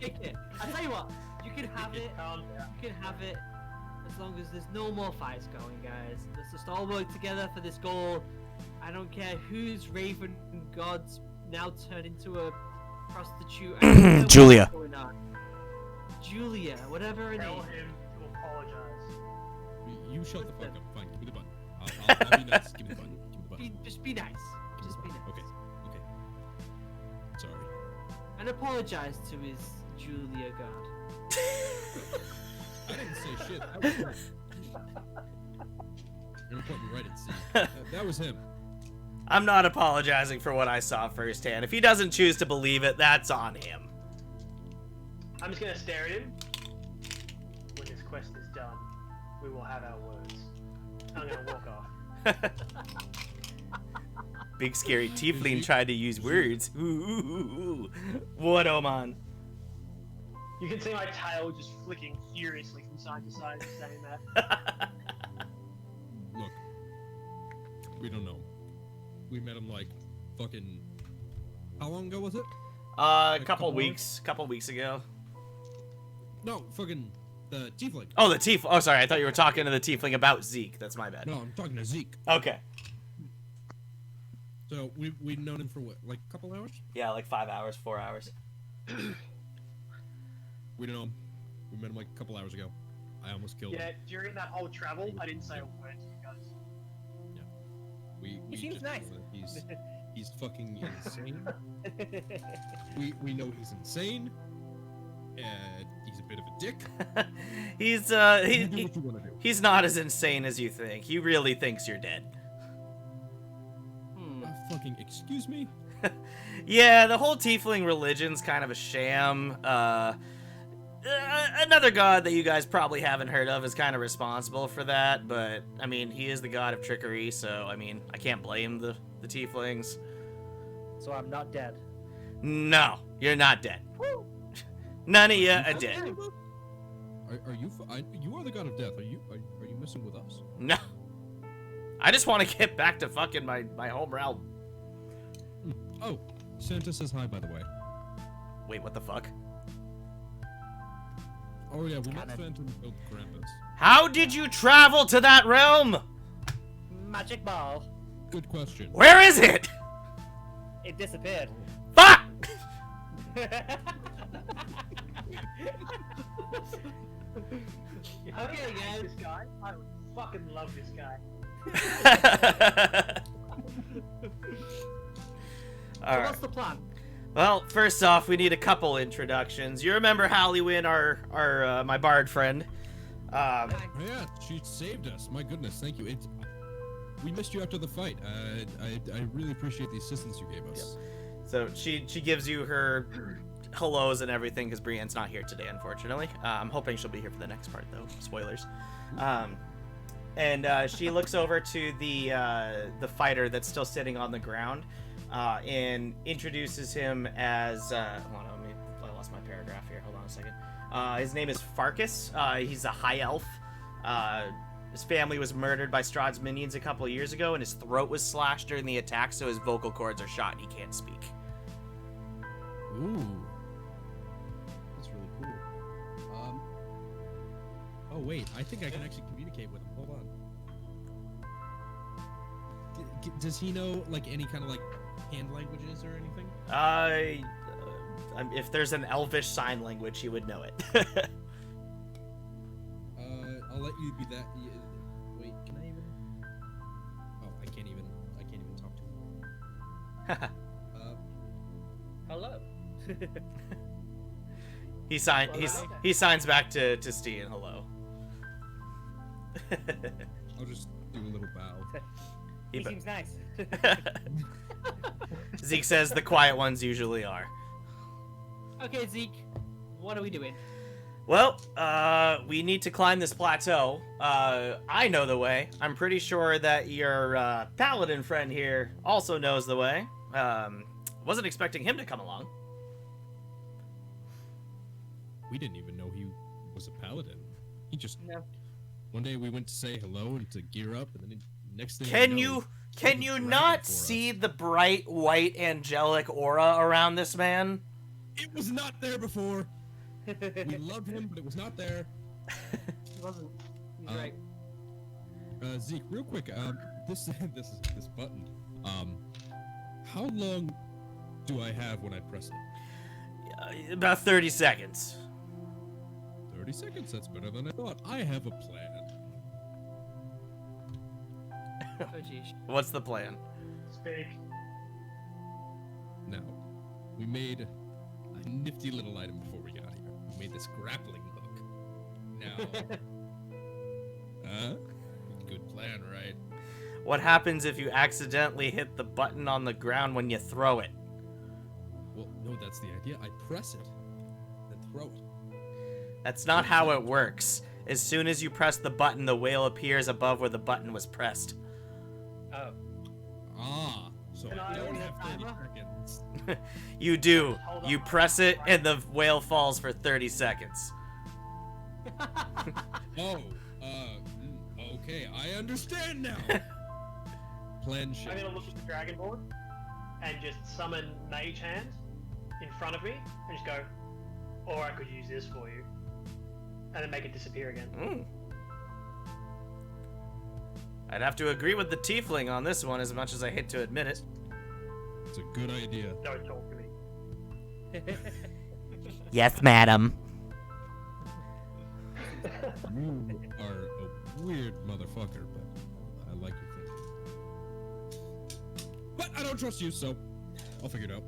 take it. I tell you what, you can have it. Calm down. You can have it as long as there's no more fights going, guys. Let's just all work together for this goal. I don't care whose Raven God's now turned into a prostitute. I don't care what's Julia. going on. Julia, whatever her Tell name. him to apologize. You shut the fuck up. Fine, give me the button. I'll be nice. Give me the button. Give me the button. Just be nice. Just be nice. Okay. Sorry. And apologize to his Julia God. I didn't say shit. That was him. You're gonna put me right at sea. That was him. I'm not apologizing for what I saw firsthand. If he doesn't choose to believe it, that's on him. I'm just gonna stare at him. When this quest is done, we will have our words. I'm gonna walk off. Big scary tiefling tried to use words. Ooh. What, Oman? You can see my tail just flicking furiously from side to side as saying that. Look, we don't know. We met him like fucking. How long ago was it? A couple couple weeks ago. No, fucking the tiefling. Oh, the tiefling. Oh, sorry. I thought you were talking to the tiefling about Zeke. That's my bad. No, I'm talking to Zeke. Okay. So we've known him for what, like a couple hours? Yeah, like 5 hours, 4 hours. We don't know him. We met him like a couple hours ago. I almost killed Yeah, him. during that whole travel, I didn't say a word to you guys. We He seems just nice. know that he's fucking insane. We know he's insane. He's a bit of a dick. He's You do what you wanna do. he's not as insane as you think. He really thinks you're dead. Fucking excuse me. Yeah, the whole tiefling religion's kind of a sham. Another god that you guys probably haven't heard of is kind of responsible for that, but I mean, he is the god of trickery, so I mean, I can't blame the tieflings. So I'm not dead. No, you're not dead. None of you are dead. Are you? You are the god of death. Are you messing with us? No. I just want to get back to fucking my home realm. Oh, Santa says hi, by the way. Wait, what the fuck? Oh yeah, we met Cannon. Santa and built Krampus. How did you travel to that realm? Magic ball. Good question. Where is it? It disappeared. Fuck! Okay, guys. This guy, I would fucking love this guy. So Alright. what's the plan? Well, first off, we need a couple introductions. You remember Halliwyn, our my bard friend? Oh, yeah, she saved us. My goodness, thank you. We missed you after the fight. I really appreciate the assistance you gave us. So she gives you her hellos and everything because Brienne's not here today, unfortunately. I'm hoping she'll be here for the next part, though. Spoilers. And she looks over to the fighter that's still sitting on the ground, and introduces him as. Hold on, I lost my paragraph here. Hold on a second. His name is Farkas. He's a high elf. His family was murdered by Strahd's minions a couple of years ago, and his throat was slashed during the attack, so his vocal cords are shot and he can't speak. Ooh. That's really cool. Oh, wait. I think I can actually communicate with him. Hold on. Does he know, like, any kind of, like, hand languages or anything? If there's an elvish sign language, he would know it. I'll let you be that. Wait, can I even? Oh, I can't even talk to him. Hello. He signs back to Stian. Hello. I'll just do a little bow. He seems nice. Zeke says the quiet ones usually are. Okay, Zeke, what are we doing? Well, we need to climb this plateau. I know the way. I'm pretty sure that your paladin friend here also knows the way. Wasn't expecting him to come along. We didn't even know he was a paladin. He just No. one day we went to say hello and to gear up, and then next thing. Can we you know, can he you was not dragging for see us. the bright white angelic aura around this man? It was not there before. We loved him, but it was not there. He wasn't. He's Um, right. Zeke, real quick, this button. How long do I have when I press it? About 30 seconds. 30 seconds. That's better than I thought. I have a plan. Oh, jeez. What's the plan? Speak. Now, we made a nifty little item before we got here. We made this grappling hook. Now, good plan, right? What happens if you accidentally hit the button on the ground when you throw it? Well, no, that's the idea. I press it, then throw it. That's not how it works. As soon as you press the button, the whale appears above where the button was pressed. Oh. Ah, so Can I I don't only have 30 timer? seconds. You do. Hold on. You press it, and the whale falls for 30 seconds. Oh, okay, I understand now. Plan I'm shit. gonna look at the dragon board and just summon Mage Hand in front of me and just go, or I could use this for you. And then make it disappear again. I'd have to agree with the tiefling on this one, as much as I hate to admit it. It's a good idea. Don't talk to me. Yes, madam. You are a weird motherfucker, but I like your thinking. But I don't trust you, so I'll figure it out.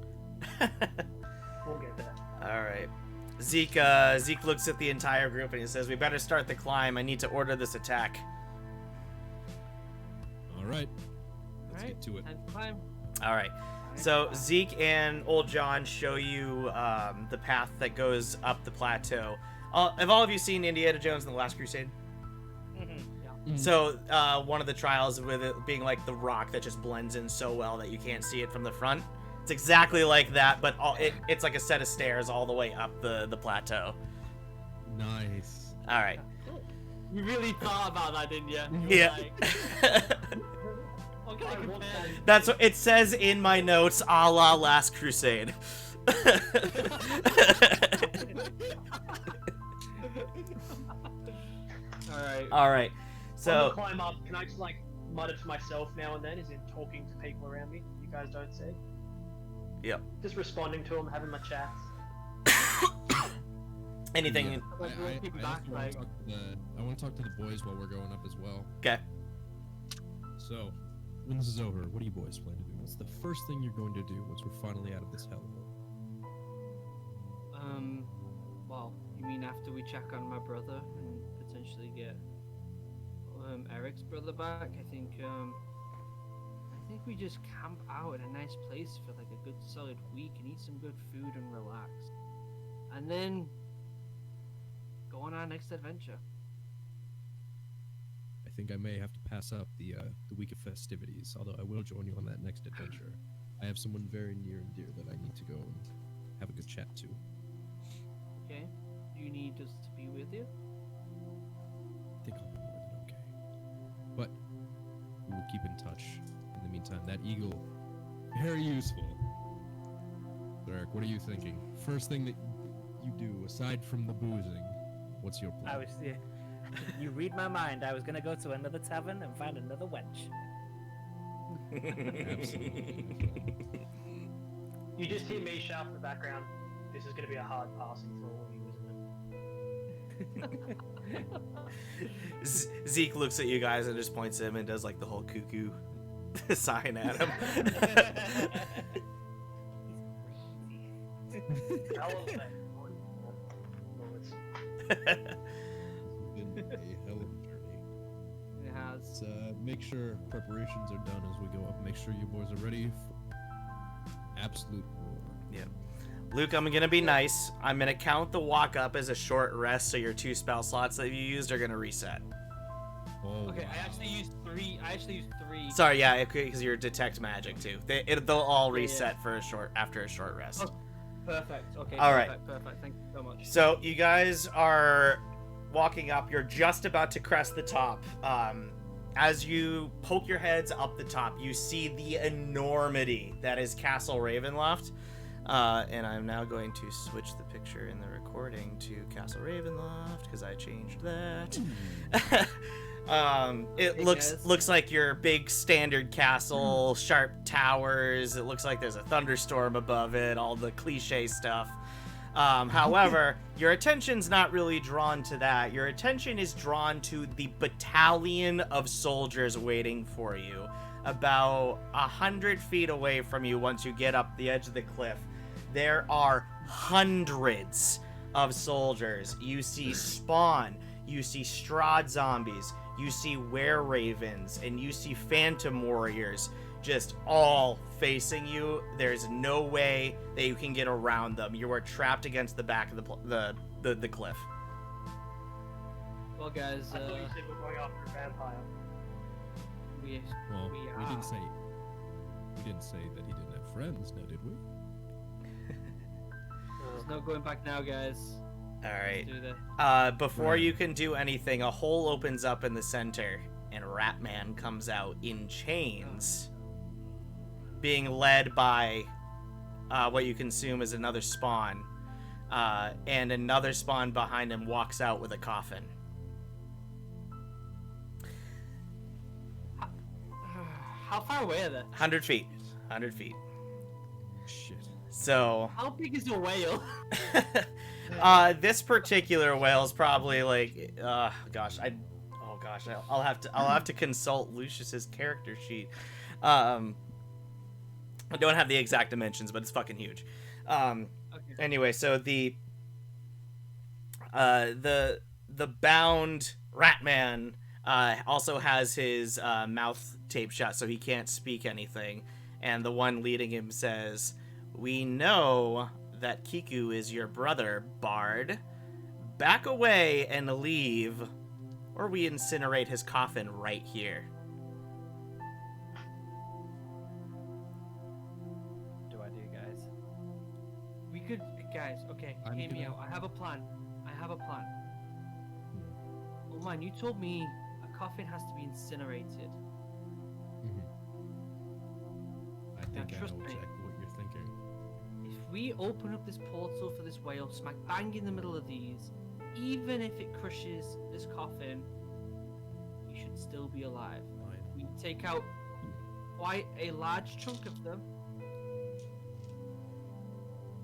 We'll get there. All right. Zeke looks at the entire group and he says, "We better start the climb. I need to order this attack." All right, let's Alright, get to it. time to climb. All right. So Zeke and Old John show you the path that goes up the plateau. Have all of you seen Indiana Jones and the Last Crusade? So one of the trials with it being like the rock that just blends in so well that you can't see it from the front. It's exactly like that, but it's like a set of stairs all the way up the plateau. Nice. All right. You really thought about that, didn't you? Yeah. What can I compare this That's what it says in my notes, a la Last Crusade. Alright. All right. I'm So gonna climb up. Can I just like mutter to myself now and then is in talking to people around me. You guys don't see. Yep. Just responding to them, having my chats. Anything? Yeah, Like, we'll keep I back, also like- want to talk to the boys while we're going up as well. Okay. So, when this is over, what do you boys plan to do? What's the first thing you're going to do once we're finally out of this hellhole? Well, you mean after we check on my brother and potentially get Eric's brother back? I think we just camp out in a nice place for like a good solid week and eat some good food and relax, and then go on our next adventure. I think I may have to pass up the week of festivities, although I will join you on that next adventure. I have someone very near and dear that I need to go and have a good chat to. Okay. Do you need us to be with you? I think I'll be more than okay. But we will keep in touch. In the meantime, that eagle, very useful. So Eric, what are you thinking? First thing that you do, aside from the boozing, what's your plan? You read my mind. I was gonna go to another tavern and find another wench. Absolutely. You just hear me shout in the background. This is going to be a hard passing for all of you, isn't it? Zeke looks at you guys and just points at him and does like the whole cuckoo sign at him. I love that. Lords. It's been a hell of a journey. It has. Let's make sure preparations are done as we go up. Make sure you boys are ready for absolute war. Luke, I'm gonna be nice. I'm gonna count the walk up as a short rest, so your 2 spell slots that you used are gonna reset. Oh, Okay, wow. I actually used 3. Sorry, yeah, because you're detect magic too. They'll all Yeah, reset for after a short rest. Oh, perfect. Okay. All right. Perfect. Thank you so much. So you guys are walking up. You're just about to crest the top. As you poke your heads up the top, you see the enormity that is Castle Ravenloft. And I'm now going to switch the picture in the recording to Castle Ravenloft because I changed that. It Hey, looks guys. like your big standard castle, sharp towers. It looks like there's a thunderstorm above it, all the cliche stuff. However, your attention's not really drawn to that. Your attention is drawn to the battalion of soldiers waiting for you, about 100 feet away from you. Once you get up the edge of the cliff, there are hundreds of soldiers. You see Spawn, you see Strahd zombies, you see were-ravens, and you see phantom warriors just all facing you. There's no way that you can get around them. You are trapped against the back of the cliff. Well, guys, I thought you said we're going after a vampire. Well, we we are. didn't say that he didn't have friends, now did we? There's no going back now, guys. All right. Do the Before you can do anything, a hole opens up in the center, and Ratman comes out in chains, being led by what you consume as another spawn. And another spawn behind him walks out with a coffin. How far away are they? 100 feet. 100 feet. Shit. So, How big is a whale? this particular whale is probably like, I'll have to consult Lucius's character sheet. I don't have the exact dimensions, but it's fucking huge. Okay. Anyway, so the bound Ratman also has his mouth taped shut, so he can't speak anything. And the one leading him says, "We know that Kiku is your brother, Bard. Back away and leave, or we incinerate his coffin right here." Do I do, guys? We could, guys. Okay, I'm hear me gonna- out. I have a plan. Oh man, you told me a coffin has to be incinerated. I think I trust know me. exactly what you're thinking. If we open up this portal for this whale, smack bang in the middle of these, even if it crushes this coffin, you should still be alive. Fine. We take out quite a large chunk of them,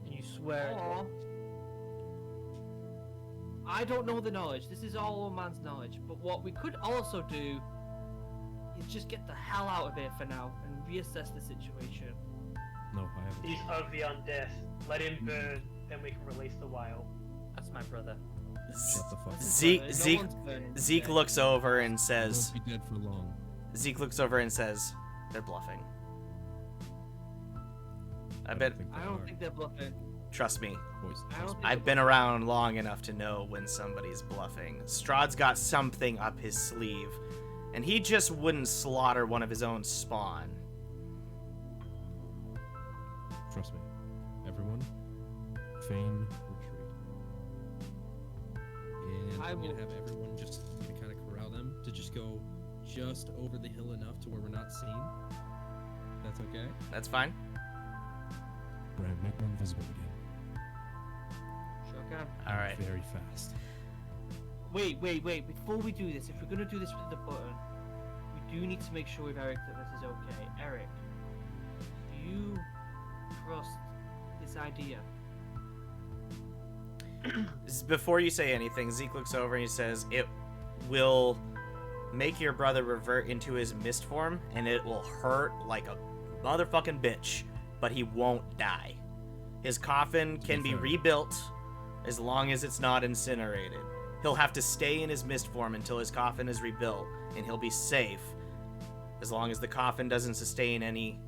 And you swear it. or I don't know the knowledge. This is all old man's knowledge. But what we could also do is just get the hell out of here for now and reassess the situation. No, I haven't. He's of the undeath. Let him burn, then we can release the whale. That's my brother. Shut the fuck up. Zeke looks over and I says, won't be dead for long. Zeke looks over and says, they're bluffing. I bet, think they I don't are. think they're bluffing. trust me, Boys, I trust don't me. I've been around long enough to know when somebody's bluffing. Strahd's got something up his sleeve, and he just wouldn't slaughter one of his own spawn. Trust me. Everyone, feign retreat. And I I'm gonna will- have everyone just to kind of corral them to just go just over the hill enough to where we're not seen. That's okay. That's fine. Brian, make me invisible again. Sure can. All right. Very fast. Wait. Before we do this, if we're gonna do this with the button, we do need to make sure with Eric that this is okay. Eric, do you trust this idea? Before you say anything, Zeke looks over and he says, it will make your brother revert into his mist form, and it will hurt like a motherfucking bitch, but he won't die. His coffin can be fair. rebuilt as long as it's not incinerated. He'll have to stay in his mist form until his coffin is rebuilt, and he'll be safe as long as the coffin doesn't sustain any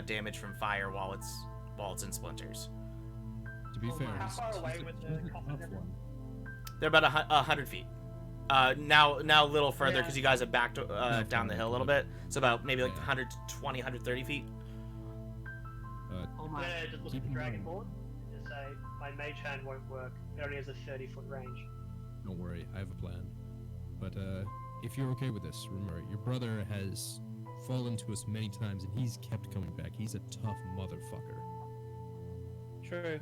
damage from fire while it's in splinters. To be fair, how he's- far away he's with a- the he's a coffin tough now? one. They're about 100 feet. Now a little further Yeah. because you guys have backed down the hill a little bit. So about maybe like Yeah. 120, 130 feet. Oh I'm my. gonna just look Keep at the in dragon mind- board and just say my mage hand won't work. It only has a 30-foot range. Don't worry, I have a plan. But if you're okay with this, remember, your brother has fallen to us many times and he's kept coming back. He's a tough motherfucker. True.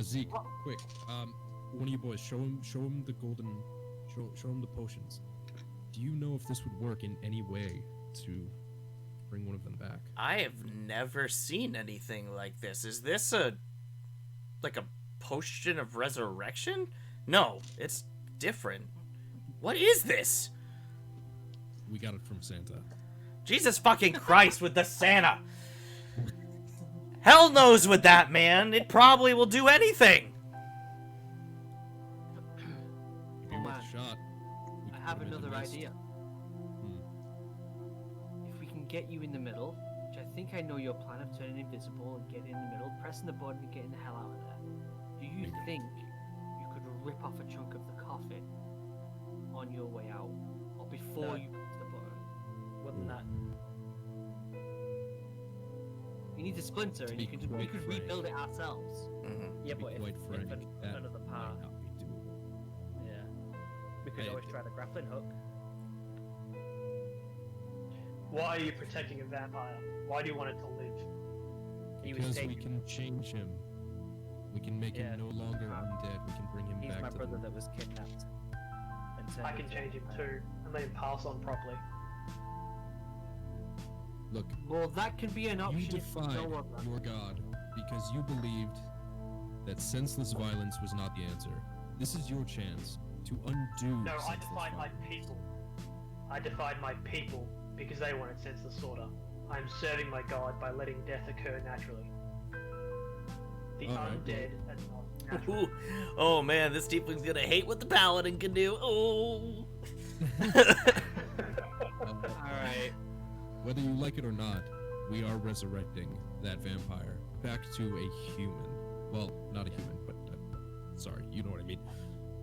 Zeke, quick. One of you boys, show him the golden, show him the potions. Do you know if this would work in any way to bring one of them back? I have never seen anything like this. Is this a potion of resurrection? No, it's different. What is this? We got it from Santa. Jesus fucking Christ with the Santa. Hell knows with that, man. It probably will do anything. If Oh you're worth man. a shot, we I can have put him in the another mist. idea. Hmm. If we can get you in the middle, which I think I know your plan of turning invisible and getting in the middle, pressing the button and getting the hell out of there. Do you Bingo. think you could rip off a chunk of the coffin on your way out, or before No. you press the button? Wouldn't that? You need a splinter, To and be we could quite frank. rebuild it ourselves. Yeah, To be but quite if frank, that another might part. not be doable. Yeah. We could I- always try the grappling hook. Why are you protecting a vampire? Why do you want it to live? He was Because we taken. can change him. We can make Yeah. him no longer undead. We can bring him He's back my to brother the... that was kidnapped. And turned I can into a change him vampire. too and let him pass on properly. Look, Well, that can be an you option if we defied go over. your god because you believed that senseless violence was not the answer. This is your chance to undo No, I senseless defied my violence. people. I defied my people because they wanted senseless slaughter. I am serving my god by letting death occur naturally. The Alright, undead and not natural. Ooh. Oh man, this tiefling's gonna hate what the paladin can do. Oh. Alright. Whether you like it or not, we are resurrecting that vampire back to a human. Well, not a human, but sorry, you know what I mean.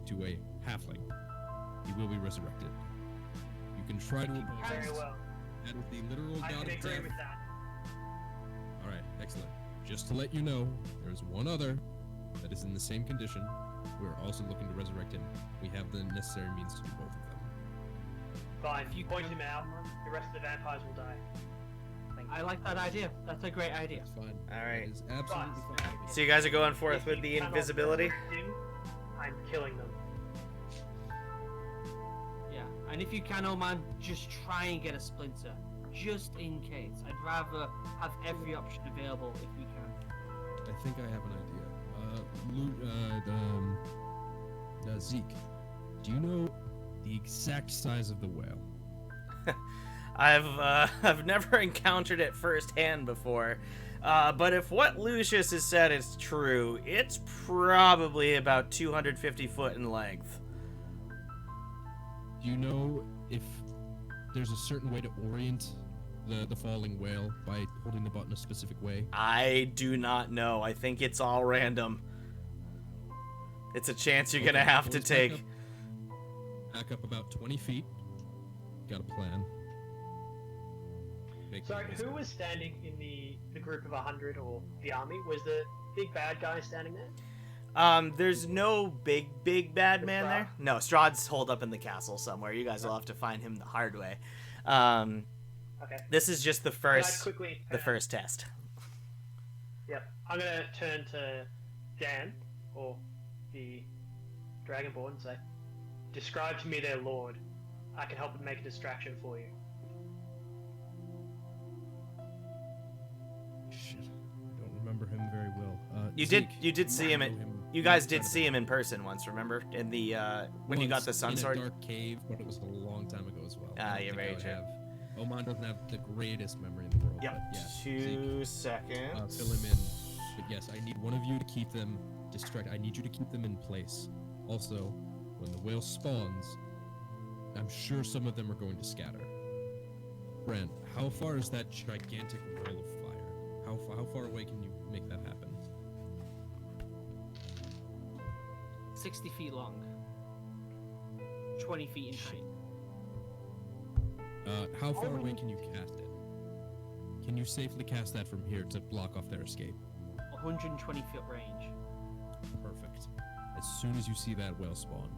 To a halfling. He will be resurrected. You can try to Very oppose. well. That is the literal I god can of agree death. with that. All right, excellent. Just to let you know, there's one other that is in the same condition. We're also looking to resurrect him. We have the necessary means to do both of them. Fine, If you point can- him out. The rest of the vampires will die. I like that idea. That's a great idea. That's fine. All right. That is absolutely But- fine. So you guys are going forth If with you the cannot invisibility? resurrect him, I'm killing them. Yeah, And if you can, oh man, just try and get a splinter, just in case. I'd rather have every option available if we can. I think I have an idea. Zeke, do you know the exact size of the whale? I've never encountered it firsthand before, but if what Lucius has said is true, it's probably about 250 foot in length. Do you know if there's a certain way to orient the falling whale by holding the button a specific way? I do not know. I think it's all random. It's a chance you're gonna have to let's take. Back up about 20 feet. Got a plan. Make So, it who was standing in the group of 100 or the army? Was the big bad guy standing there? There's no big bad man Strahd? there. No, Strahd's holed up in the castle somewhere. You guys will have to find him the hard way. Okay. This is just the Can I first quickly first test. Yep. I'm gonna turn to Dan or the Dragonborn and say, "Describe to me their lord. I can help make a distraction for you." Shit, I don't remember him very well. You Zeke, did see him know at. him You guys outside did of see him in person once, remember? In the when you got once the sun in sword. a dark cave, but it was a long time ago as well. Ah, I don't you're think very I would true. have- Oman doesn't have the greatest memory in the world. Yep. But yeah, Zeke, 2 seconds. fill him in. But yes, I need one of you to keep them distracted. I need you to keep them in place. Also, when the whale spawns, I'm sure some of them are going to scatter. Brent, how far is that gigantic wall of fire? How far away can you make that happen? 60 feet long, 20 feet in height. How far away can you cast it? Can you safely cast that from here to block off their escape? 120 foot range. Perfect. As soon as you see that whale spawn,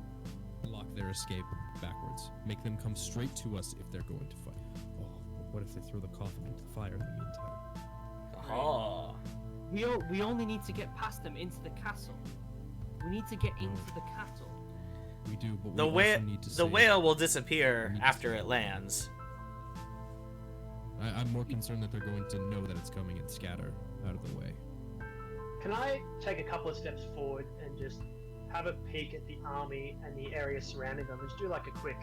block their escape backwards. Make them come straight to us if they're going to fight. Oh, but what if they throw the coffin into the fire in the meantime? Oh. We only need to get past them into the castle. We need to get into the castle. We do, but The we whale also need to the save- whale will disappear We need to after save- it lands. I'm more concerned that they're going to know that it's coming and scatter out of the way. Can I take a couple of steps forward and just have a peek at the army and the area surrounding them? Just do like a quick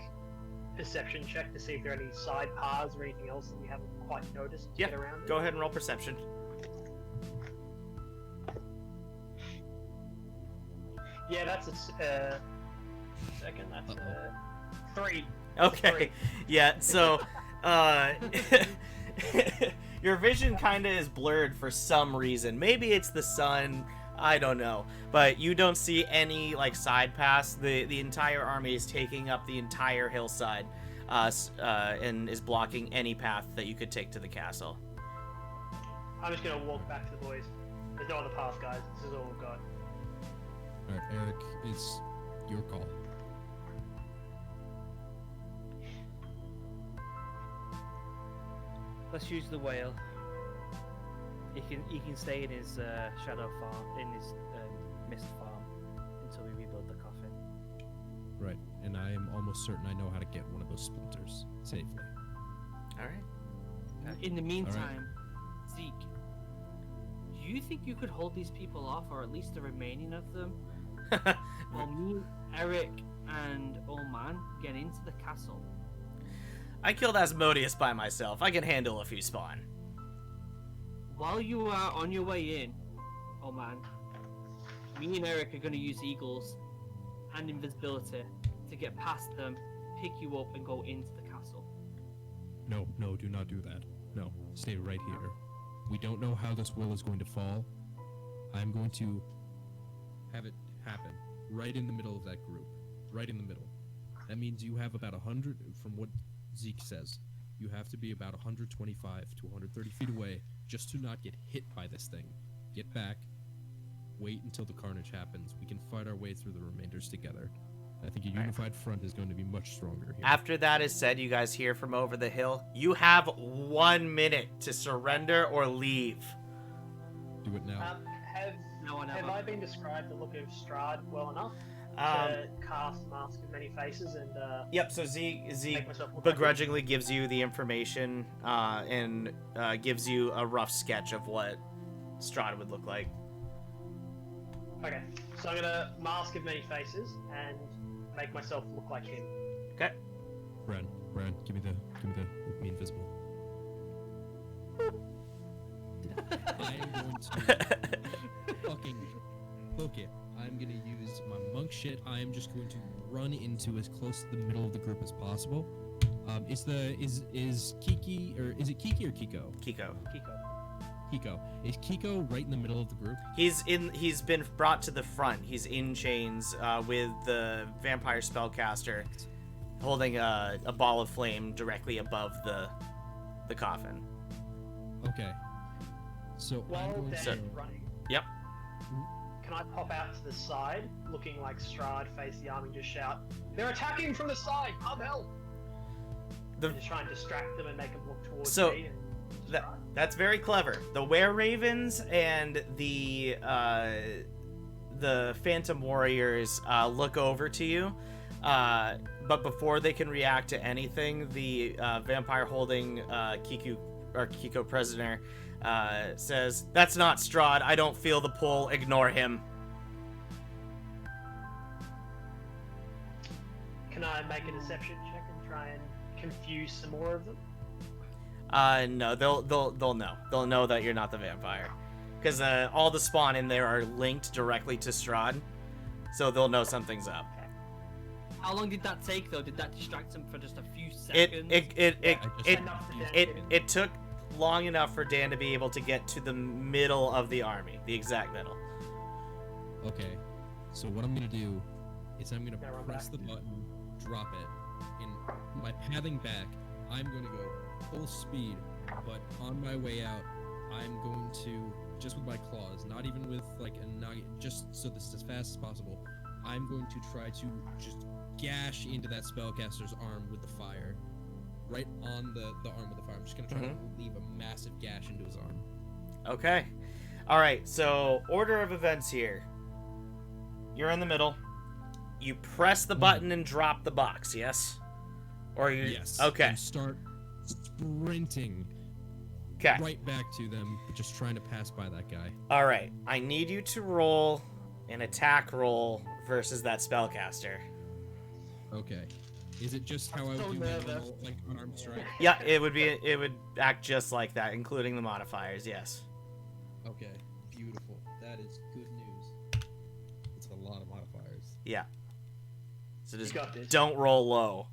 perception check to see if there are any side paths or anything else that we haven't quite noticed to Yep. get around. Go ahead and roll perception. Yeah, that's a second. That's a 3. Okay. Yeah, so your vision kind of is blurred for some reason. Maybe it's the sun, I don't know. But you don't see any like side paths. The entire army is taking up the entire hillside and is blocking any path that you could take to the castle. I'm just gonna walk back to the boys. There's no other path, guys. This is all we've got. Alright, Eric, it's your call. Let's use the whale. He can stay in his shadow farm, in his mist farm, until we rebuild the coffin. Right, and I am almost certain I know how to get one of those splinters safely. All right. In the meantime, Zeke, do you think you could hold these people off, or at least the remaining of them, while me, Eric, and Oman get into the castle? I killed Asmodeus by myself. I can handle a few spawn. While you are on your way in, Oman, me and Eric are going to use eagles and invisibility to get past them, pick you up, and go into the castle. No, do not do that. No, stay right here. We don't know how this will is going to fall. I'm going to have it happen right in the middle of that group. Right in the middle. That means you have about 100, from what Zeke says, you have to be about 125 to 130 feet away just to not get hit by this thing. Get back, wait until the carnage happens. We can fight our way through the remainders together. I think a unified front is going to be much stronger here. After that is said, you guys hear from over the hill. You have 1 minute to surrender or leave. Do it now. Have No one Have ever. I been described the look of Strahd well enough Um, to cast Mask of Many Faces and Yep. So Zeke make myself look like him? begrudgingly gives you the information and gives you a rough sketch of what Strahd would look like. Okay, so I'm gonna Mask of Many Faces and make myself look like him. Okay. Bran, give me make me invisible. I am going to fucking book it. I'm gonna use my monk shit. I am just going to run into as close to the middle of the group as possible. Is Kiki, or is it Kiki or Kiko? Kiko. Kiko. Is Kiko right in the middle of the group? He's been brought to the front. He's in chains with the vampire spellcaster holding a ball of flame directly above the coffin. Okay. So I'm While going Dan's to. running, Yep. can I pop out to the side, looking like Strahd, face the army, and just shout, "They're attacking from the side! Come help!" The, Just try and distract them and make them look towards So, me. And that's very clever. The were-ravens and the phantom warriors look over to you, but before they can react to anything, the vampire holding Kiko prisoner says, "That's not Strahd. I don't feel the pull. Ignore him." Can I make a deception check and try and confuse some more of them? No, they'll know. They'll know that you're not the vampire, because all the spawn in there are linked directly to Strahd, so they'll know something's up. How long did that take though? Did that distract him for just a few seconds? It took long enough for Dan to be able to get to the middle of the army, the exact middle. Okay. So what I'm gonna do is I'm gonna Now run press back. the button, drop it, and my pathing back, I'm gonna go full speed, but on my way out, I'm going to, just with my claws, not even with like a nugget, just so this is as fast as possible, I'm going to try to just gash into that spellcaster's arm with the fire. Right on the arm with the fire. I'm just gonna try to leave a massive gash into his arm. Okay. Alright, so order of events here. You're in the middle. You press the button and drop the box, yes? Or you Yes. Okay. And start sprinting Okay. right back to them, but just trying to pass by that guy. Alright. I need you to roll an attack roll versus that spellcaster. Okay. Is it just how I so would do my nervous. normal, like, unarmed strike? Yeah, it would act just like that, including the modifiers, yes. Okay. Beautiful. That is good news. It's a lot of modifiers. Yeah. So just got this. don't roll low.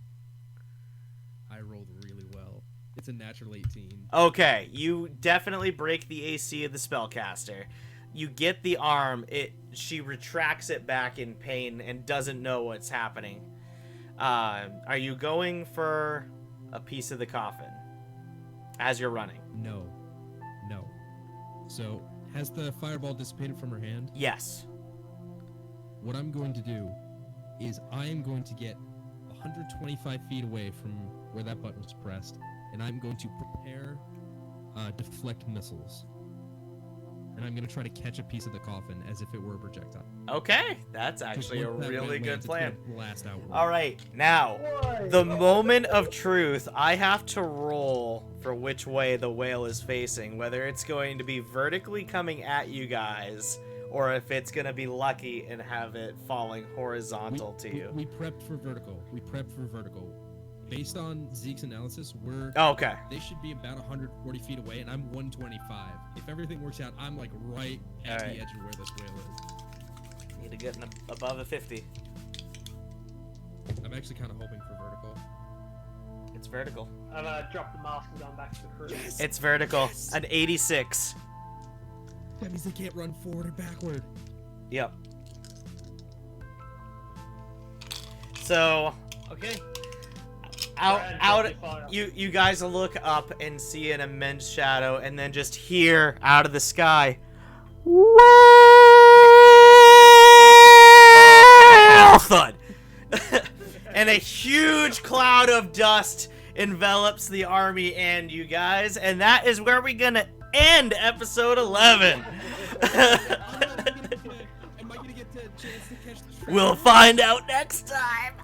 I rolled really well. It's a natural 18. Okay, you definitely break the AC of the spellcaster. You get the arm, she retracts it back in pain and doesn't know what's happening. Are you going for a piece of the coffin as you're running? No. So, has the fireball dissipated from her hand? Yes. What I'm going to do is I am going to get 125 feet away from where that button was pressed, and I'm going to prepare deflect missiles. And I'm going to try to catch a piece of the coffin as if it were a projectile. Okay, that's Just actually a once that really gun good lands, it's plan. gonna blast outward. All right, now, the moment of truth, I have to roll for which way the whale is facing, whether it's going to be vertically coming at you guys, or if it's going to be lucky and have it falling horizontal to you. We prepped for vertical. Based on Zeke's analysis, Oh, okay. they should be about 140 feet away, and I'm 125. If everything works out, I'm like right at Alright. the edge of where this whale is. Need to get above a 50. I'm actually kind of hoping for vertical. It's vertical. I've dropped the mask and gone back to the crew. It's vertical. An 86. That means they can't run forward or backward. Yep. So, Okay. you guys look up and see an immense shadow, and then just hear out of the sky, thud, and a huge cloud of dust envelops the army and you guys, and that is where we're gonna end episode 11. I'm not gonna chance to catch the Shroud. We'll find out next time.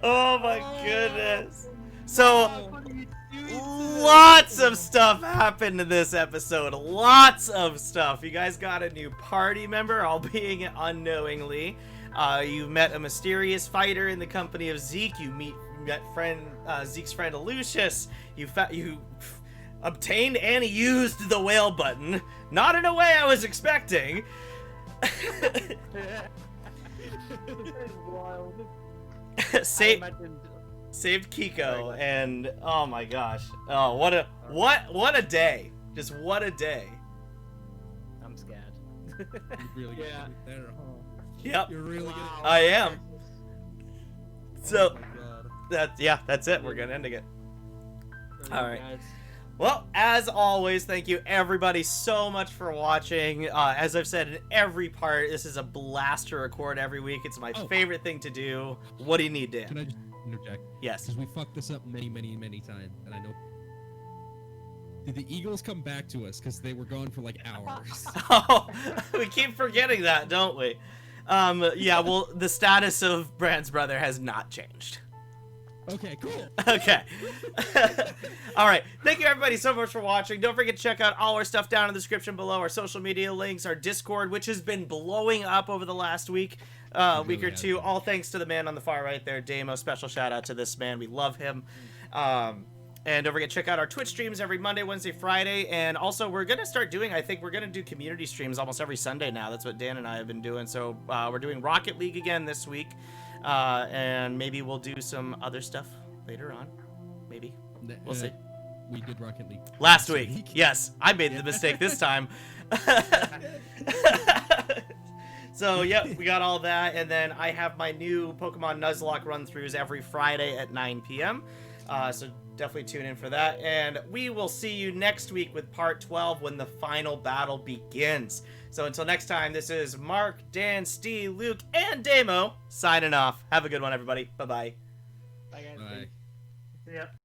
Oh my goodness. So, lots of stuff happened in this episode. Lots of stuff. You guys got a new party member, albeit unknowingly. You met a mysterious fighter in the company of Zeke. You met Zeke's friend Lucius. You obtained and used the whale button. Not in a way I was expecting. Wild. Saved Kiko, and oh my gosh, oh what a day! Just what a day! I'm scared. You're really good Yeah. there, huh? Yep, You're really good. Wow. I am. So Oh my god. that's it. We're gonna ending it. Brilliant, All right. guys. Well, as always, thank you everybody so much for watching. As I've said in every part, this is a blast to record every week. It's my favorite thing to do. What do you need, Dan? Can I just interject? Yes. Because we fucked this up many times, and I know. Did the Eagles come back to us? Because they were gone for like hours. Oh, we keep forgetting that, don't we? Yeah, well, the status of Brand's brother has not changed. Okay, cool. Okay. All right. Thank you, everybody, so much for watching. Don't forget to check out all our stuff down in the description below. Our social media links, our Discord, which has been blowing up over the last week or two. All thanks to the man on the far right there, Damo. Special shout out to this man. We love him. And don't forget to check out our Twitch streams every Monday, Wednesday, Friday. And also, we're going to start doing, I think we're going to do community streams almost every Sunday now. That's what Dan and I have been doing. So we're doing Rocket League again this week. And maybe we'll do some other stuff later on. Maybe. We'll see. We did Rocket League Last week. Yes, I made the mistake this time. So, yep, we got all that. And then I have my new Pokemon Nuzlocke run-throughs every Friday at 9 p.m. So definitely tune in for that. And we will see you next week with part 12 when the final battle begins. So until next time, this is Mark, Dan, Steve, Luke, and Damo signing off. Have a good one, everybody. Bye-bye. Bye, guys. Bye. Yeah.